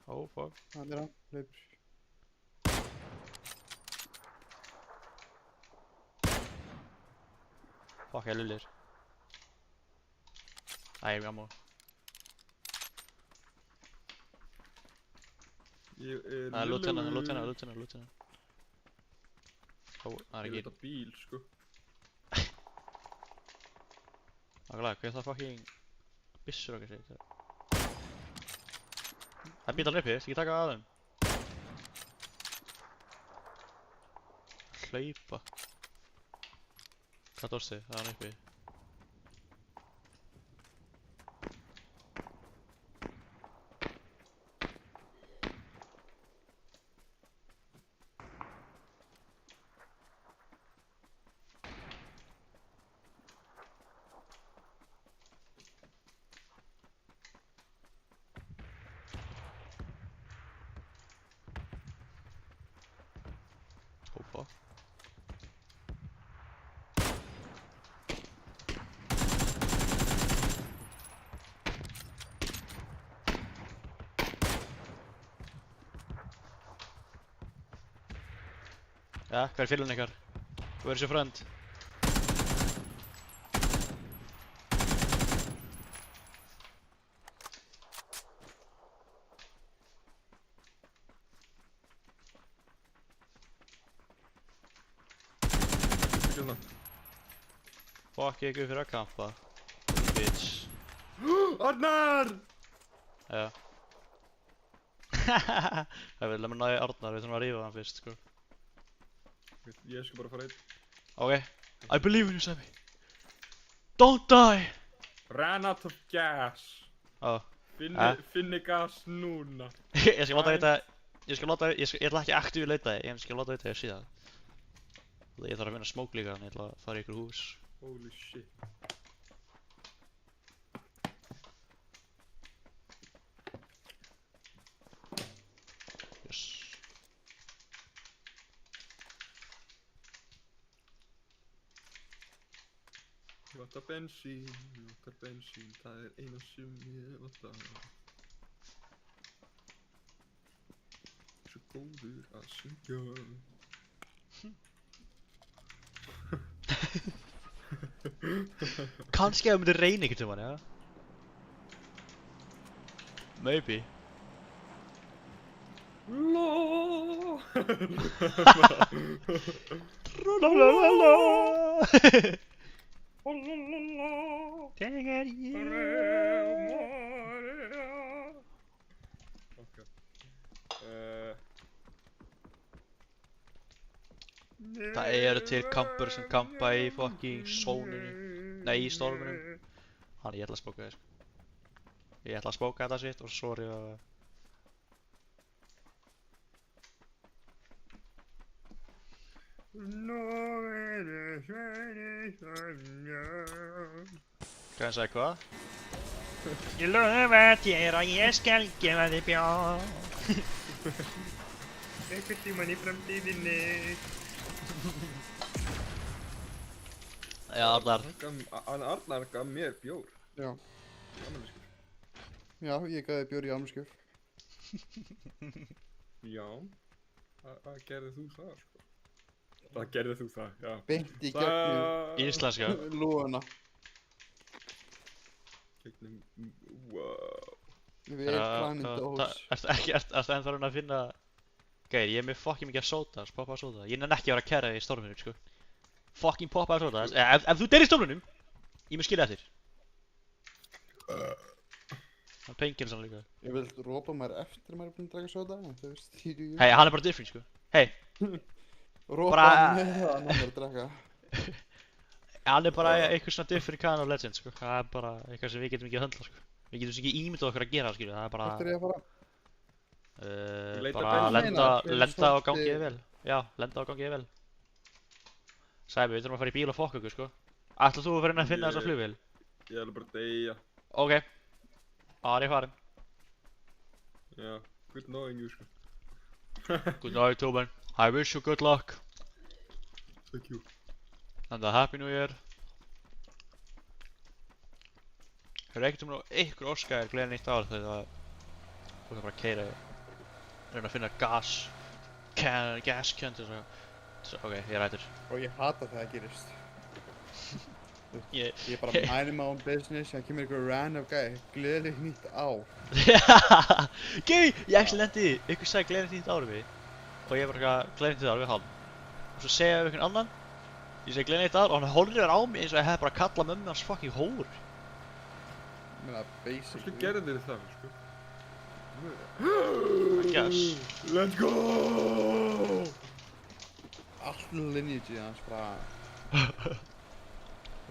S1: Ó, fuck.
S3: Hann er hann, hleypur.
S1: Fuck, ég lullir. Æ, ég er gammal.
S2: Ég er
S1: Það er lútina. Ó, það er
S2: Ég er
S1: ekki.
S2: þetta bíl, sko.
S1: Nákvæmlega, hvað er það fucking byssur okkar segir það? Það er bílar uppi, skal ég taka að þeim? Hlaupa. Hvað dórst þið? Það er hann uppi. Hópa. Ja, hvað er félagin ykkar? Where is your friend?
S2: Ekki hérna.
S1: Fuck, ég er fyrir að kampa. Bitch.
S2: Arnar!
S1: Já. Það vil að mér næði Arnar, við þurfum að rífa hann fyrst, sko.
S2: Ég skal bara fara einn.
S1: Okay. I believe in you, Sammy. Don't die!
S2: Ran out of gas.
S1: Oh.
S2: Finni gas núna.
S1: Ég skal láta þetta, ég ætla ekki aktífi að leita þig, ég skal láta þetta síðan. Ég þarf að finna smoke líka, en ég ætla að fara í ykkur hús.
S2: Holy shit.
S1: Yes.
S2: Ég vantar bensín, það er eina sem ég vantar. Svo góður að syngja.
S1: Kannski að það myndi reyna einhvern tímann, ja? Maybe.
S2: Ló.
S1: Tralalalala. Þegar ég...
S2: Okay.
S1: Það eru til kampur sem kampa í fucking sónunni. Nei, í stormunum. Þannig ég ætla að spóka þér, sko. Ég ætla að spóka þetta sitt og svo er ég að... Hvað hann sagði hvað? Ég lofa þér að ég skal gefa þig bjór.
S2: Einhvern tímann í framtíðinni.
S1: Já, Arnar.
S2: Arnar gaf mér bjór.
S3: Já.
S2: Afmælisgjöf.
S3: Já, ég gaf þér bjór í afmælisgjöf.
S2: Já. Hvað gerðið þú það, sko? Hvað gerðið þú það, já.
S3: Beint í gegnum
S1: Íslenska.
S3: lúana.
S2: Gegnum, wow.
S3: Við erum dós.
S1: Ertu ennþá að finna... Gæri, ég er með fucking mikið sódas, poppaða sóda. Ég nenni ekki að vera að kæra þig í storminum, sko. Fucking poppaða sódas. Ef þú deyrir í storminum, ég mun skilja eftir. Það er painkillsan líka.
S3: Ég vil rópa mér eftir maður er búinn að draka soda, en þú veist,
S1: Hei, hann er bara different, sko. Hei.
S3: Rópa með það að maður er að draka.
S1: Hann er bara eitthvað svona different kind of legend, sko. Það er bara eitthvað sem við getum ekki að höndla, sko. Við getum ekki ímyndað okkur að gera, skilju. Það er bara...
S3: Hvert er ég að fara?
S1: Bara lenda og gangi þig vel. Já, lenda og gangi þig vel. Sæmi, við þurfum að fara í bíl og fokka okkur, sko. Ætlar þú að fara inn að finna þessa flugvél?
S2: Ég ætla bara að deyja.
S1: Ok. Ari farinn.
S2: Já, good knowing you, sko.
S1: Good night, Tobin. I wish you good luck.
S2: Thank you.
S1: And a happy new year. Hefur ekkert ykkur óskaðir gleðið nýtt ár þegar þú kan bara keyra reyna að finna gaskjön til þess að ok, ég er hættur.
S3: Og ég hata það að gerist.
S1: Ég
S3: Ég er bara minding my own business, það kemur ykkur random guy, gleðilegt nýtt ár.
S1: Gauði, ég actually lendi í því, ykkur sagði gleðið nýtt ár við mig og ég bara gleðið nýtt ár við hann og svo segja við ykkur annan ég segi gleðið nýtt ár og hann horfir á mig eins og ég hef bara kallað mömmu hans fucking hór.
S3: Ég meina, basically.
S2: Hvernig gerði þér það, sko?
S1: I guess.
S2: Let's go!
S3: Allt lineage hans bara...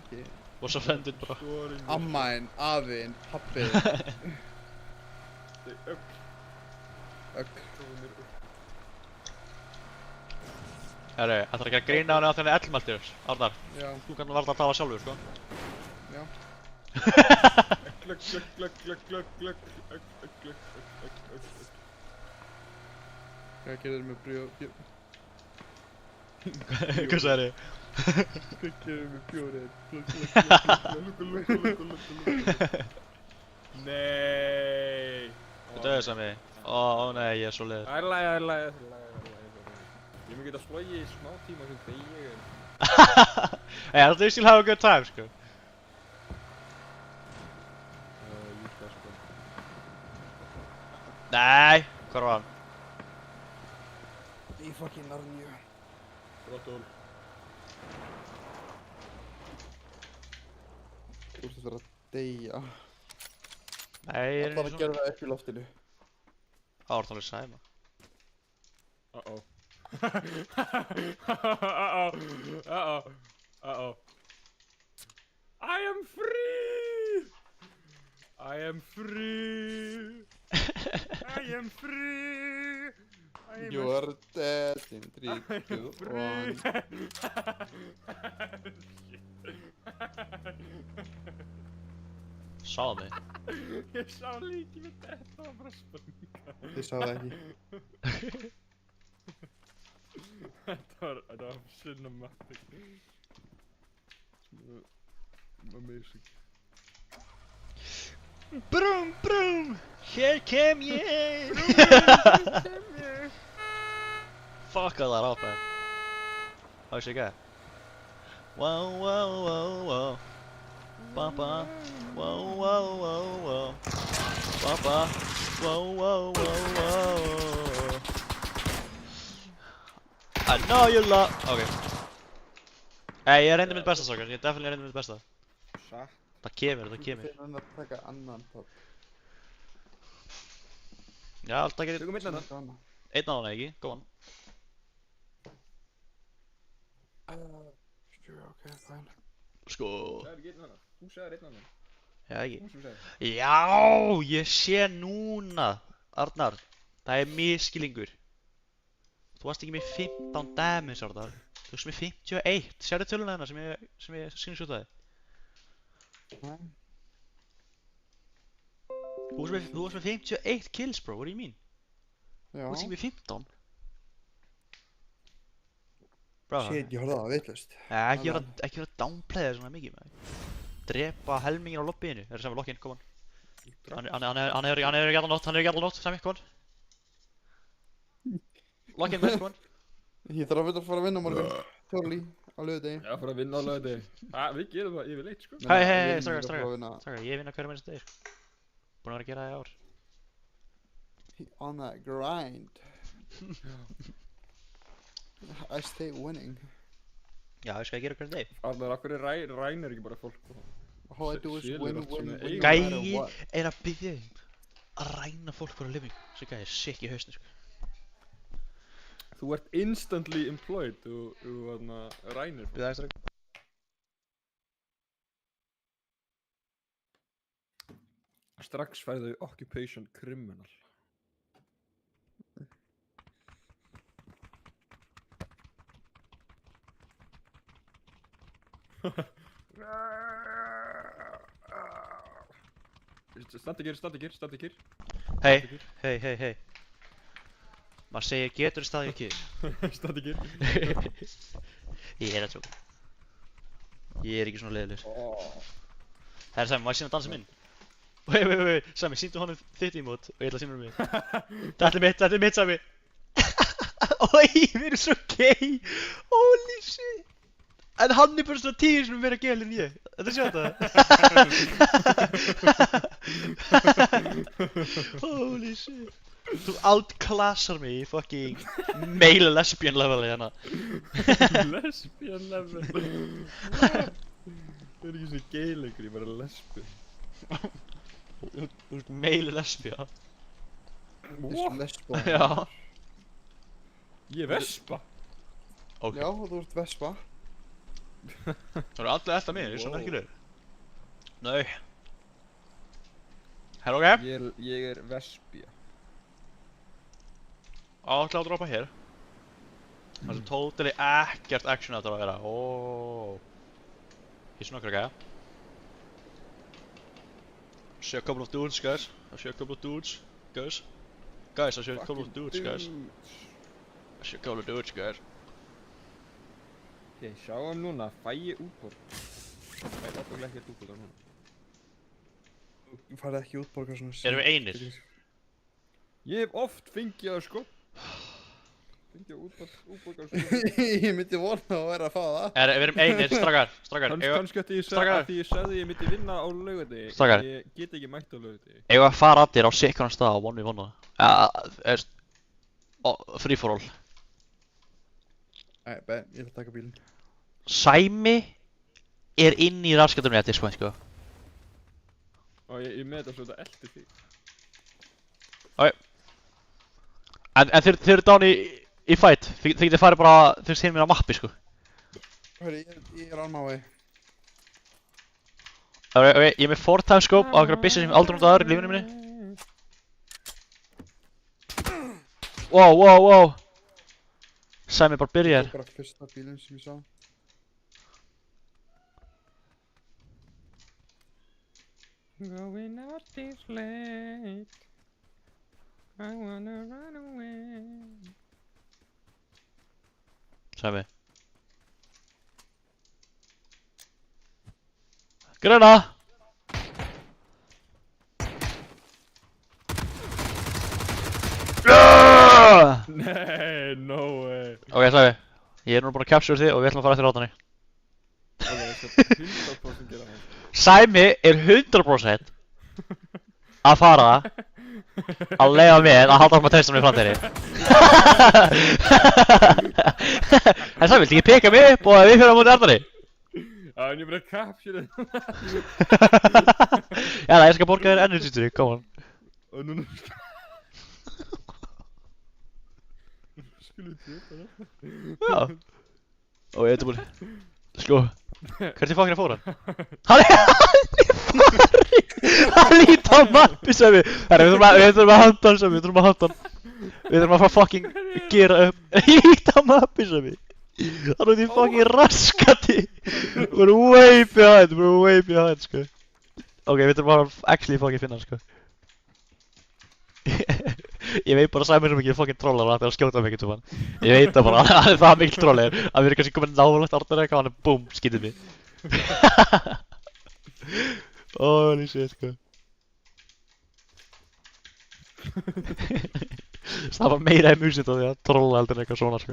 S3: Okay.
S1: Was offended bro.
S3: Ammaðinn, afiðinn, pabbiðinn.
S2: Þau ögl.
S3: Ögl.
S1: Herri, ætlar að gera grína á henni að þenni ellmæltir, Arnar.
S3: Já.
S1: Þú kannu varla að tala sjálfur, sko.
S3: Já.
S2: Glögg, glögg, glögg, glögg, glögg, glögg, glögg.
S3: Hvað gerir með bjór?
S1: Hvað sagði þið?
S3: Hvað gerir með bjórið?
S2: Nei.
S1: Þú döðið sami. Ó nei, ég er svo leiður.
S2: Það er læg. Ég mun geta slogið í smá tíma sem þegar
S1: Hey, I think you'll have a good time, sko.
S2: líka, sko.
S1: Nei, hvað var hann?
S3: Í fucking Narníu.
S2: Brottól.
S3: Þú ert að vera að deyja.
S1: Nei, ég er
S3: Allar að gera það upp í loftinu.
S1: Það var alveg sæma.
S2: Uh-oh. I am free! I am free! I am free!
S3: You are dead in 3, 2, 1.
S1: Sáðu mig.
S2: Ég sá líki með þetta, það var bara spurninga.
S3: Þið sá það ekki.
S2: Þetta var cinematic. Amazing.
S1: Brum, brum, hér kem ég. Fuck all that up, man. How should I go? Whoa, whoa, whoa, whoa. Ba-ba. Whoa, whoa, whoa, whoa. Ba-ba. Whoa, whoa, whoa, whoa. I know you love... Okay. Hey, ég reyndi mitt besta, strákar. Ég definitely reyndi mitt besta.
S3: Satt.
S1: Það kemur.
S3: Þú finnir að taka annan topp.
S1: Já, alltaf getur...
S2: Tökum einn
S3: Svona
S2: annan.
S3: gana.
S1: Einn á hana, ekki? Góðan.
S3: Sure, okay, fine.
S1: Sko...
S2: Það er ekki einn annan. Þú sagðir einn annan.
S1: Já, ekki.
S2: Þú sem sagðir.
S1: Já, ég sé núna. Arnar, það er miskilningur. Þú varst ekki með 15 damage, Arnar. Þú varst með 51. Sérðu töluna hennar sem ég screenshotað?
S3: Nei.
S1: Þú varst með 51 kills, bro. What do you mean?
S3: Já.
S1: Þú varst ekki með 15. Bro,
S3: Shit, ég horfði á það vitlaust.
S1: ekki vera að downplaya svona mikið með það. Drepa helmingin á lobbyinu. Er það sem við lokkinn, kom on. Hann hefur ekki alla nótt, Sami, kom on. Lokkinn, kom on.
S3: Ég þarf að fara að vinna á morgun. Totally, á laugardegi.
S2: Já, fyrir að vinna á laugardegi. Við gerum það yfirleitt, sko.
S1: Hei,
S3: Ég
S1: strákar,
S3: er að fara að vinna
S1: ég vinna hverjum einasta degir. Búinn að vera að gera það í ár.
S3: on that grind. I stay winning.
S1: Já, ég skal gera hverjum deg.
S2: Arnar, af hverju rænir ekki bara fólk?
S3: All I do is
S2: Selur
S3: win,
S2: allt
S3: win,
S2: svona
S3: win,
S2: eigin.
S3: no matter
S1: Gæi
S3: what.
S1: er að byggja að ræna fólk fyrir living. Þessi gæi er sick í hausnu, sko.
S2: Þú ert instantly employed, þú rænir fólk.
S1: Við aðeins strákar.
S2: Strax færðu occupation criminal. Standi kyrr.
S1: Hei. Maður segir getur staðið kyrr.
S2: Standi kyrr.
S1: Ég að tjóka. Ég ekki svona leiðilegur. Herra Sæmi, má ég sýna dansa minn? Wait, Sæmi, sýndu honum þitt ímót og ég ætla að sýna honum mig. Þetta er mitt Sæmi. Oj, við erum svo gay. Holy shit. En hann er bara svona 10 sem meira gay en ég. Þetta sjá þetta? Holy shit. Þú outclassar mig í fucking male lesbian leveli hérna.
S2: Lesbian level. Það er ekki svo gay lengur, ég er bara lesbian.
S1: Þú ert male lesbian.
S3: Lesbó.
S1: Já.
S2: Ég er vespa.
S1: Ok.
S3: Já, þú ert vespa.
S1: Það eru allir eftir mig, ég er svo merkilegur. Nei. Herra, ok.
S2: Ég er vespía.
S1: Ætla að droppa hér. Það sem totally ekkert action þetta að vera. Ég er svona okkar gæja. I see a couple of dudes, guys. I see a couple of dudes, guys. I see a couple of dudes, guys. I see a couple of dudes, guys.
S2: Ok, sjáum núna, fæ ég útborg. Fæ ég náttúrulega ekkert útborgar núna.
S3: Þú færði ekki útborgar svona.
S1: Erum við einir?
S2: Ég hef oft fengið það sko. Fengið útborgar sko.
S3: Ég myndi vona að vera að fá það.
S1: Við erum einir, strákar.
S2: Kannski að því ég sagði ég myndi vinna á laugardegi.
S1: Strákar.
S2: Ég get ekki mætt á laugardegi.
S1: Eigum við að fara allir á sikran stað á 1v1 free for all.
S3: Nei, Ben, ég ætla að taka bílinn.
S1: Sæmi er inn í raskatunni at this point, sko.
S2: Og ég með þetta svo þetta eldir þig.
S1: Ok. En þeir eru down í fight. Þið getið farið bara, þú veist, hinn mér á mappi, sko.
S3: Hörru, ég er on my way.
S1: Ok, ég er með 4x scope á einhverja byssu sem ég aldrei notaði í lífinu minni. Wow. Sæmi bara byrjar.
S3: Þetta er bara fyrsta bílinn sem ég sá.
S2: Going out this late. I wanna run away.
S1: Sæmi. Gröna!
S2: Nei, no way.
S1: Ok, Sæmi. Ég er nú búinn að capture þig og við ætlum að fara eftir rátanni.
S2: Ok, ég skal 100% gera það.
S1: Sæmi er 100% að fara að leiða mér að halda áfram að treysta mér í framtíðinni. En Sæmi, viltu ekki peka mig upp og við fyrir á móti Arnari?
S2: Já, en ég er bara að capture þetta.
S1: Jæja, ég skal borga þér energy drink, come on.
S2: Og núna skulum við tjóta það.
S1: Já. Og ég er búinn. Sko, hvert er fucking að fóra hann? Hann er farin! Hann líti á mappi, Sæmi. Herra, við þurfum að handa hann, Sæmi, við þurfum að handa hann. Við þurfum að fara fucking gera upp. Líti á mappi, Sæmi. Hann er út í fucking raskati. We're way behind, sko. Ok, við þurfum að actually fucking finna hann, sko. Ég veit bara að Sæmi er mikið fucking trollar og hann er að skjóta mig eitthvað. Ég veit það bara, hann er það mikil trollar að við erum kannski komin nálægt Arnar eitthvað og hann er BOOM, skýtið mig. Holy shit, sko. Það var meira í músitt á því að trolla heldur en eitthvað svona, sko.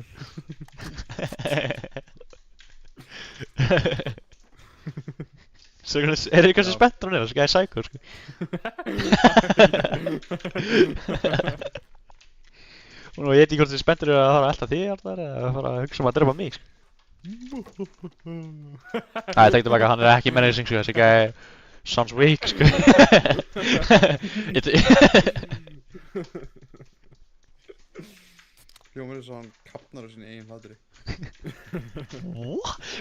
S1: Svo er þið kannski spenntur á neina, svo gæði Psycho, sko. Og nú, ég veit ekki hvort þið spenntur að fara að elta þig, Arnar, eða að fara að hugsa að drepa mig, sko. Æ, ég tekti baka, hann er ekki menacing, sko, þessi gæði sounds weak, sko.
S3: Hljómar eins og hann kapnar á sinni eigin hlátri.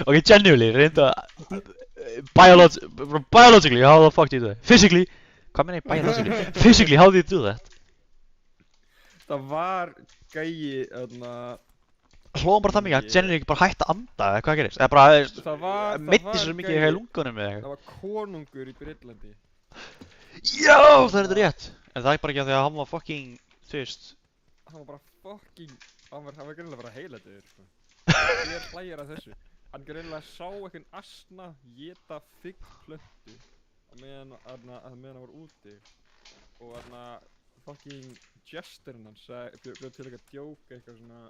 S1: Ok, genuinely, reynda biologically, how the fuck do you do that? Physically, hvað meina ég biologically? Physically, how do you do that?
S2: Það var gæi,
S1: Hlóðum bara það mikið, hann genuinely ekki bara hætti að anda, eða hvað gerist? Eða bara, meiddi sér mikið í lungunum eða eitthvað?
S2: Það var konungur í Breitlandi.
S1: Já, það er þetta rétt. En það er bara ekki að því að hann var fucking, þú veist.
S2: Hann var bara fucking, hann var greinilega bara heilættur, sko. Hver hlægir að þessu? Hann greinilega sá einhvern asna éta figgplöntu á meðan hann var úti. Og fucking Jesterinn hans bjóð til eitthvað djók, eitthvað svona,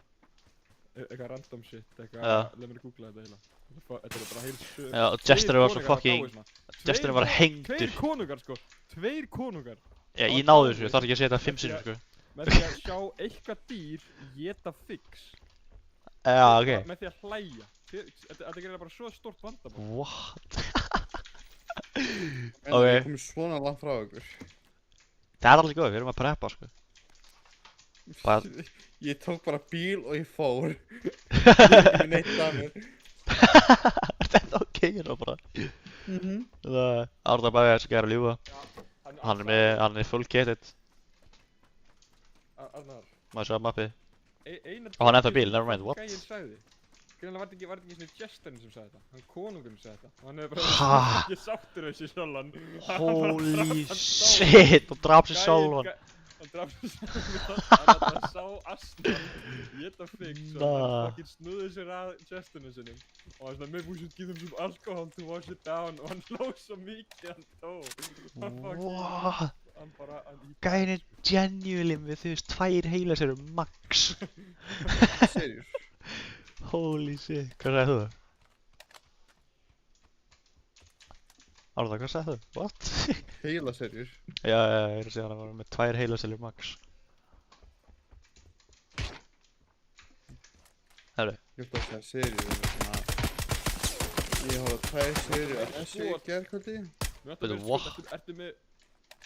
S2: eitthvað random shit, eitthvað, leið mér að googla þetta heila. Þetta er bara heil sög.
S1: Já, og Jesterinn var svo fucking, Jesterinn var hengdur.
S2: Tveir konungar, sko, tveir konungar.
S1: Já, ég náði þessu, þarf ekki að segja þetta 5 sinnum, sko.
S2: Með því að sjá eitthvað dýr éta figgs.
S1: Já, ok.
S2: Með því að hlæja. Þetta gerir bara svo stórt vandamál.
S1: What?
S3: En
S1: Ok.
S3: við komum svona langt frá ykkur.
S1: Það er alveg góð, við erum að preppa, sko. Bara-
S3: Ég tók bara bíl og ég fór. Ég er ekki neitt að mér.
S1: Er þetta ok, hérna bara? Það Árnar Bæði er svo gæri að ljúga. Hann er full kitted.
S2: Arnar.
S1: Maður sjá mappið.
S2: Eina
S1: Og hann er ennþá í bíl, never mind, what?
S2: Gæinn sagði. Greinilega var þetta ekki svona Jesterinn sem sagði þetta. Hann konungurinn sagði þetta. Og hann hefur bara
S1: Ha?
S2: ekki sáttur þessi sjálfan.
S1: Holy shit, og draf sér sjálfan.
S2: Hann draf sér sjálfan. Hann bara sá asna éta figgs og hann
S1: Nah.
S2: fucking snúði sér að Jesterinn sinum. Og hann svona, maybe we should give him some alcohol to wash it down. Og hann hló svo mikið hann dó. Hann fucking,
S1: What?
S2: hann bara,
S1: Gæin er genuinely með þú veist 2 heila sér max.
S3: Serious.
S1: Holy shit, hvað sagði þú? Árnar, hvað sagði þú? What?
S3: Heila serious.
S1: Já, ég er að segja hann var með 2 heila sér max. Herru,
S3: Ég ætla að segja serious. Ég horfði á 2 seriur af þessu í gærkvöldi.
S1: Veitu, what?
S2: Ertu með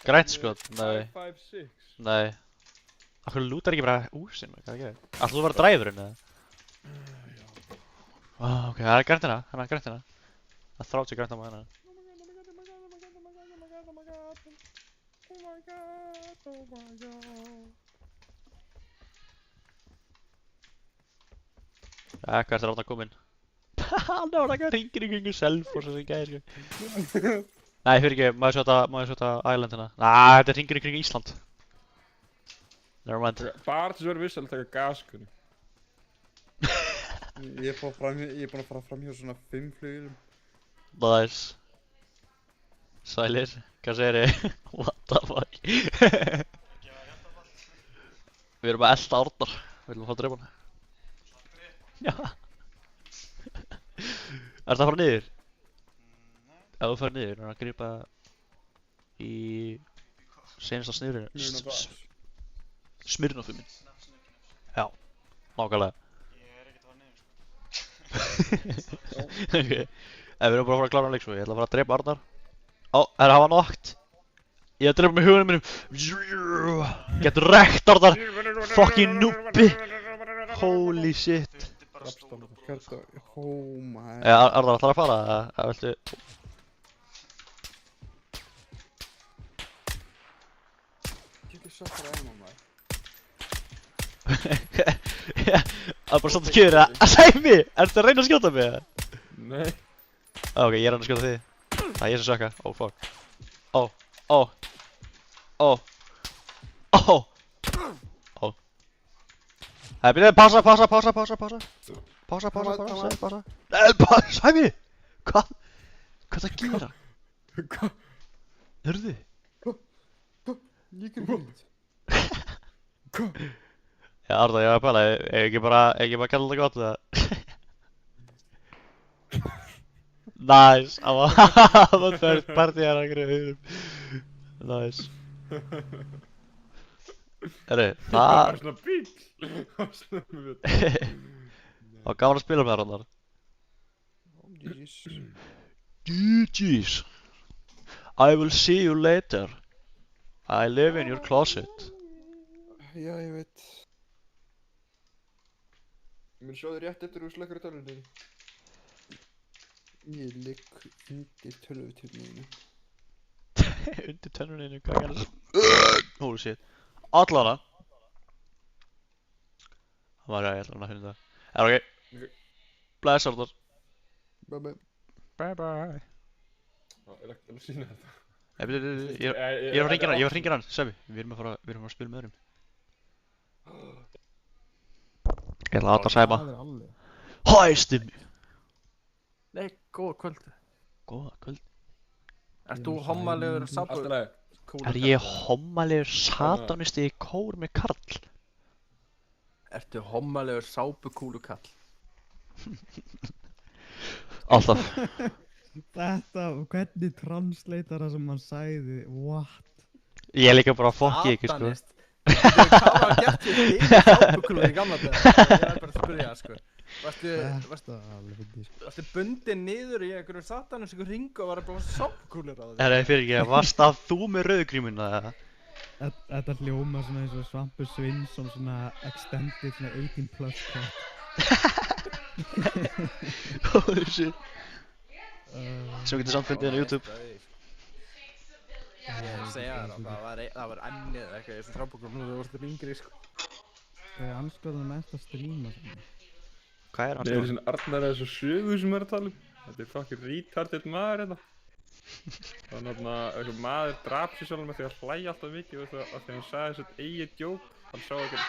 S1: grænt skot? Nei,
S2: 5-5-6?
S1: nei. Akkur lútar ekki bara úsinn, hvað er að gera? Ætlar þú að vera dræfurinn eða? Ok, það er grænt hérna, hann er grænt hérna. Það er 30 grænt á maður hérna. Hvað er þarna kominn? Hann er að ringir í kringu Selfoss þessi gæði, sko. Nei, fyrir ekki, maður sjá þetta Island hérna. Næ, þetta er ringir í kringu Ísland. Never mind.
S2: Bara til þess að vera viss að taka gaskunni.
S3: Ég er búinn að fara fram hjá svona 5 flugilum.
S1: Nice. Sælir, hvað segir þið? What the fuck? Við erum að elta Árnar. Við viljum fá að drepa hann. Já. Ertu að fara niður? Ef þú fara niður, er að grípa í senasta sniðurinn. Smirnoffið minn. Já, nákvæmlega. Ok, við erum bara að fara að klára hann leik svo, ég ætla að fara að drepa Arnar. Ó, það hafa nokt. Ég ætla að drepa með hugunum minnum. Get wrecked Arnar. Fucking noobi. Holy shit.
S3: Oh my.
S1: Arnar, ætlar að fara? Það viltu...
S3: Getur svo fyrir aðeins maður.
S1: Það er bara samt að kjöra það. Sæmi! Ertu að reyna að skjóta mig?
S2: Nei.
S1: Ok, ég er að skjóta þig. Það er ég sem sökka. Oh fuck. Oh. Byrja, pása. Sæmi! Hvað það gera?
S2: Hvað?
S1: Hörðu?
S3: Líka mynd.
S1: Já, Arnar, ég var að pæla, ekki bara kalla þetta gott eða? Nice, það var first party hérna að greið. Nice. Herru,
S2: Það var svona bíl.
S1: Það var gaman að spila með þér, Arnar. GG's. I will see you later. I live in your closet.
S3: Já, ég veit.
S2: Ég mun sjá þig rétt eftir þú slökkur í tölvunni.
S3: Ég ligg undir tölvutöfninu.
S1: Undir tönnuninu, hvað er það? Holy shit. Allana. Það var ég ætla að finna það. Ok. Bless, Arnar.
S3: Bye bye.
S1: Bye bye.
S2: Já, er að sína þetta.
S1: Ég er að hringja hann, Sebi. Við erum að fara að spila með öðrum. Ég ætla að láta Seba. Hæ, Stimmi!
S4: Nei, góða kvöld.
S1: Góða kvöld.
S4: Ert þú hommalegur sápu?
S1: Er ég hommalegur satanisti í kór með Karl?
S4: Ertu hommalegur sápukúlukall?
S1: Alltaf.
S5: Þetta, hvernig translator það sem hann sagði, what?
S1: Ég er líka bara að fokki ykkur, sko.
S4: Satanist. Hvað var gert við þig sápukúlur í gamla dag? Ég er bara að spyrja, sko. Varstu bundin niður í einhverju satanísku ringu og var að blóða sápukúlur á þig?
S1: Nei, fyrir ekki, varst það þú með rauðgrímuna, eða?
S5: Þetta hljóma svona eins og Svampur Svinsson, svona extended, svona 18 plus cut.
S1: Holy shit. Sem getur samt fundið hérna á YouTube.
S4: Ég segja það var ennið eitthvað í þessum sápukúlum þegar þú varst yngri, sko.
S5: Hvað er anskoðan mest að stríma svona?
S1: Hvað er hann?
S2: Það er svona Arnar eða þessu sögu sem er að tala um. Þetta er fucking retarded maður hérna. Þannig að einhver maður draf sér sjálf með því að hlæja alltaf mikið af því að hann sagði þessu eigið djók. Hann sá einhvern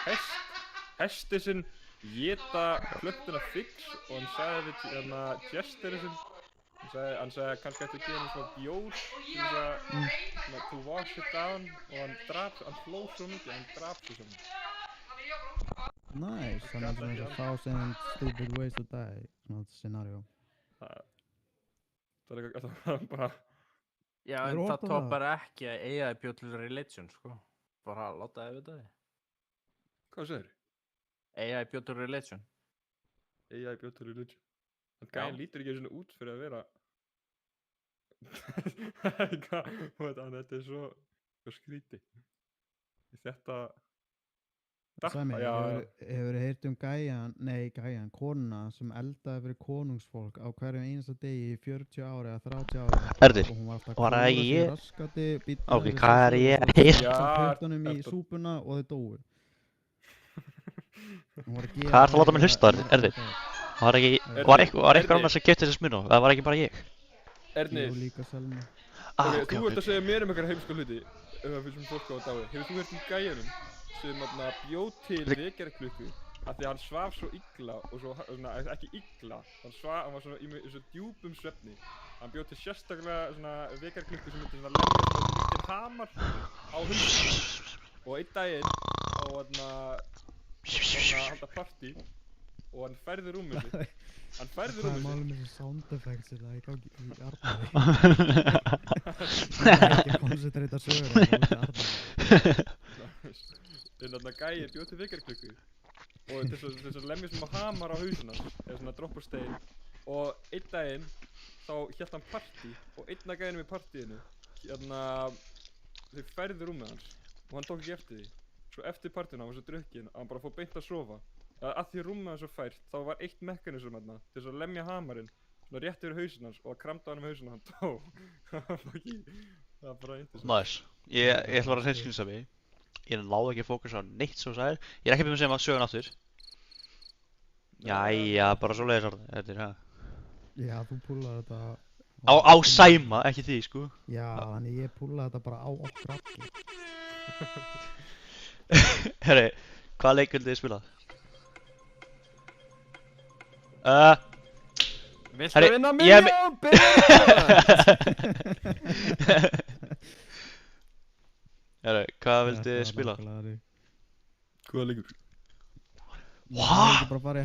S2: hesti sinn éta plöntuna fix og hann sagði við hérna gesturinn sinn. Hann sagði kannski ætti að gefa hann svona bjór til þess að to wash it down og hann hló svo mikið að hann draf sér sjálf.
S5: Nice, þannig að svona 1000 stupid ways to die, svona scenario.
S2: Það var bara...
S4: Já, en það toppar ekki að AI bjóð til religion, sko. Bara að láta það vita þig.
S2: Hvað segir þið?
S4: AI bjóð til religion.
S2: AI bjóð til religion. Þannig gæðin lítur ekki svona út fyrir að vera... Þetta er svo skrítið. Þetta...
S5: Sæmi, hefur heyrt konuna sem eldaði fyrir konungsfólk á hverjum einasta degi í 40 ári eða 30 ári.
S1: Erður, var það ekki ég? Ok, hvað er ég að heyra?
S5: Pötunum í súpuna og þau dóu.
S1: Hvað er það að láta mig hlusta, Erður? Var eitthvað annars sem keypti þessi smurna? Það var ekki bara ég?
S2: Ernir, þú ert að segja mér einhverja heimska hluti fyrir sem fólk á að dái. Hefur þú heyrt gæjanum sem bjóð til vekjarklukku af því að hann svaf svo illa og svo, ekki illa, hann var svona í svo djúpum svefni. Hann bjóð til sérstaklega svona vekjarklukku sem myndi svona lemja svona lítinn hamar á hundinn og einn daginn á halda partí og hann færði rúmið sitt. Hann færði rúmið sitt.
S5: Hvað er málið með þessi sound effects þetta í gangi í Arnari? Það er ekki að koncentrata sögur að það út í Arnari.
S2: En þarna gæi bjóð til vekjarklukku og þess að lemja svona hamar á hausinn hans eða svona droppar stein og einn daginn þá hélt hann partí og einn af gæinum í partíinu þau færði rúmið hans og hann tók ekki eftir því. Svo eftir partíuna hann var svo drukkinn að hann bara fór beint að sofa. Að því rúmið hans var fært þá var eitt mekanism þarna til þess að lemja hamarinn svona rétt yfir hausinn hans og að kramda hann með hausinn og hann dó. Það var bara einnig.
S1: Nice. Ég ætla að vera hreinskilins af mig. Ég náði ekki að fókusa á neitt svo sæðir. Ég er ekki búinn að segja maður sögun aftur. Jæja, bara svo leiðis orðið. Þetta er það.
S5: Já, þú púlaði þetta...
S1: Á Sæma, ekki því, sko.
S5: Já, þannig ég púlaði þetta bara á okkur allir.
S1: Herri, hvaða leik vildið þið spilað?
S4: Viltu vinna miljón?
S1: Herri, hvað vildið þið spila?
S2: Hvaða leikur?
S1: What?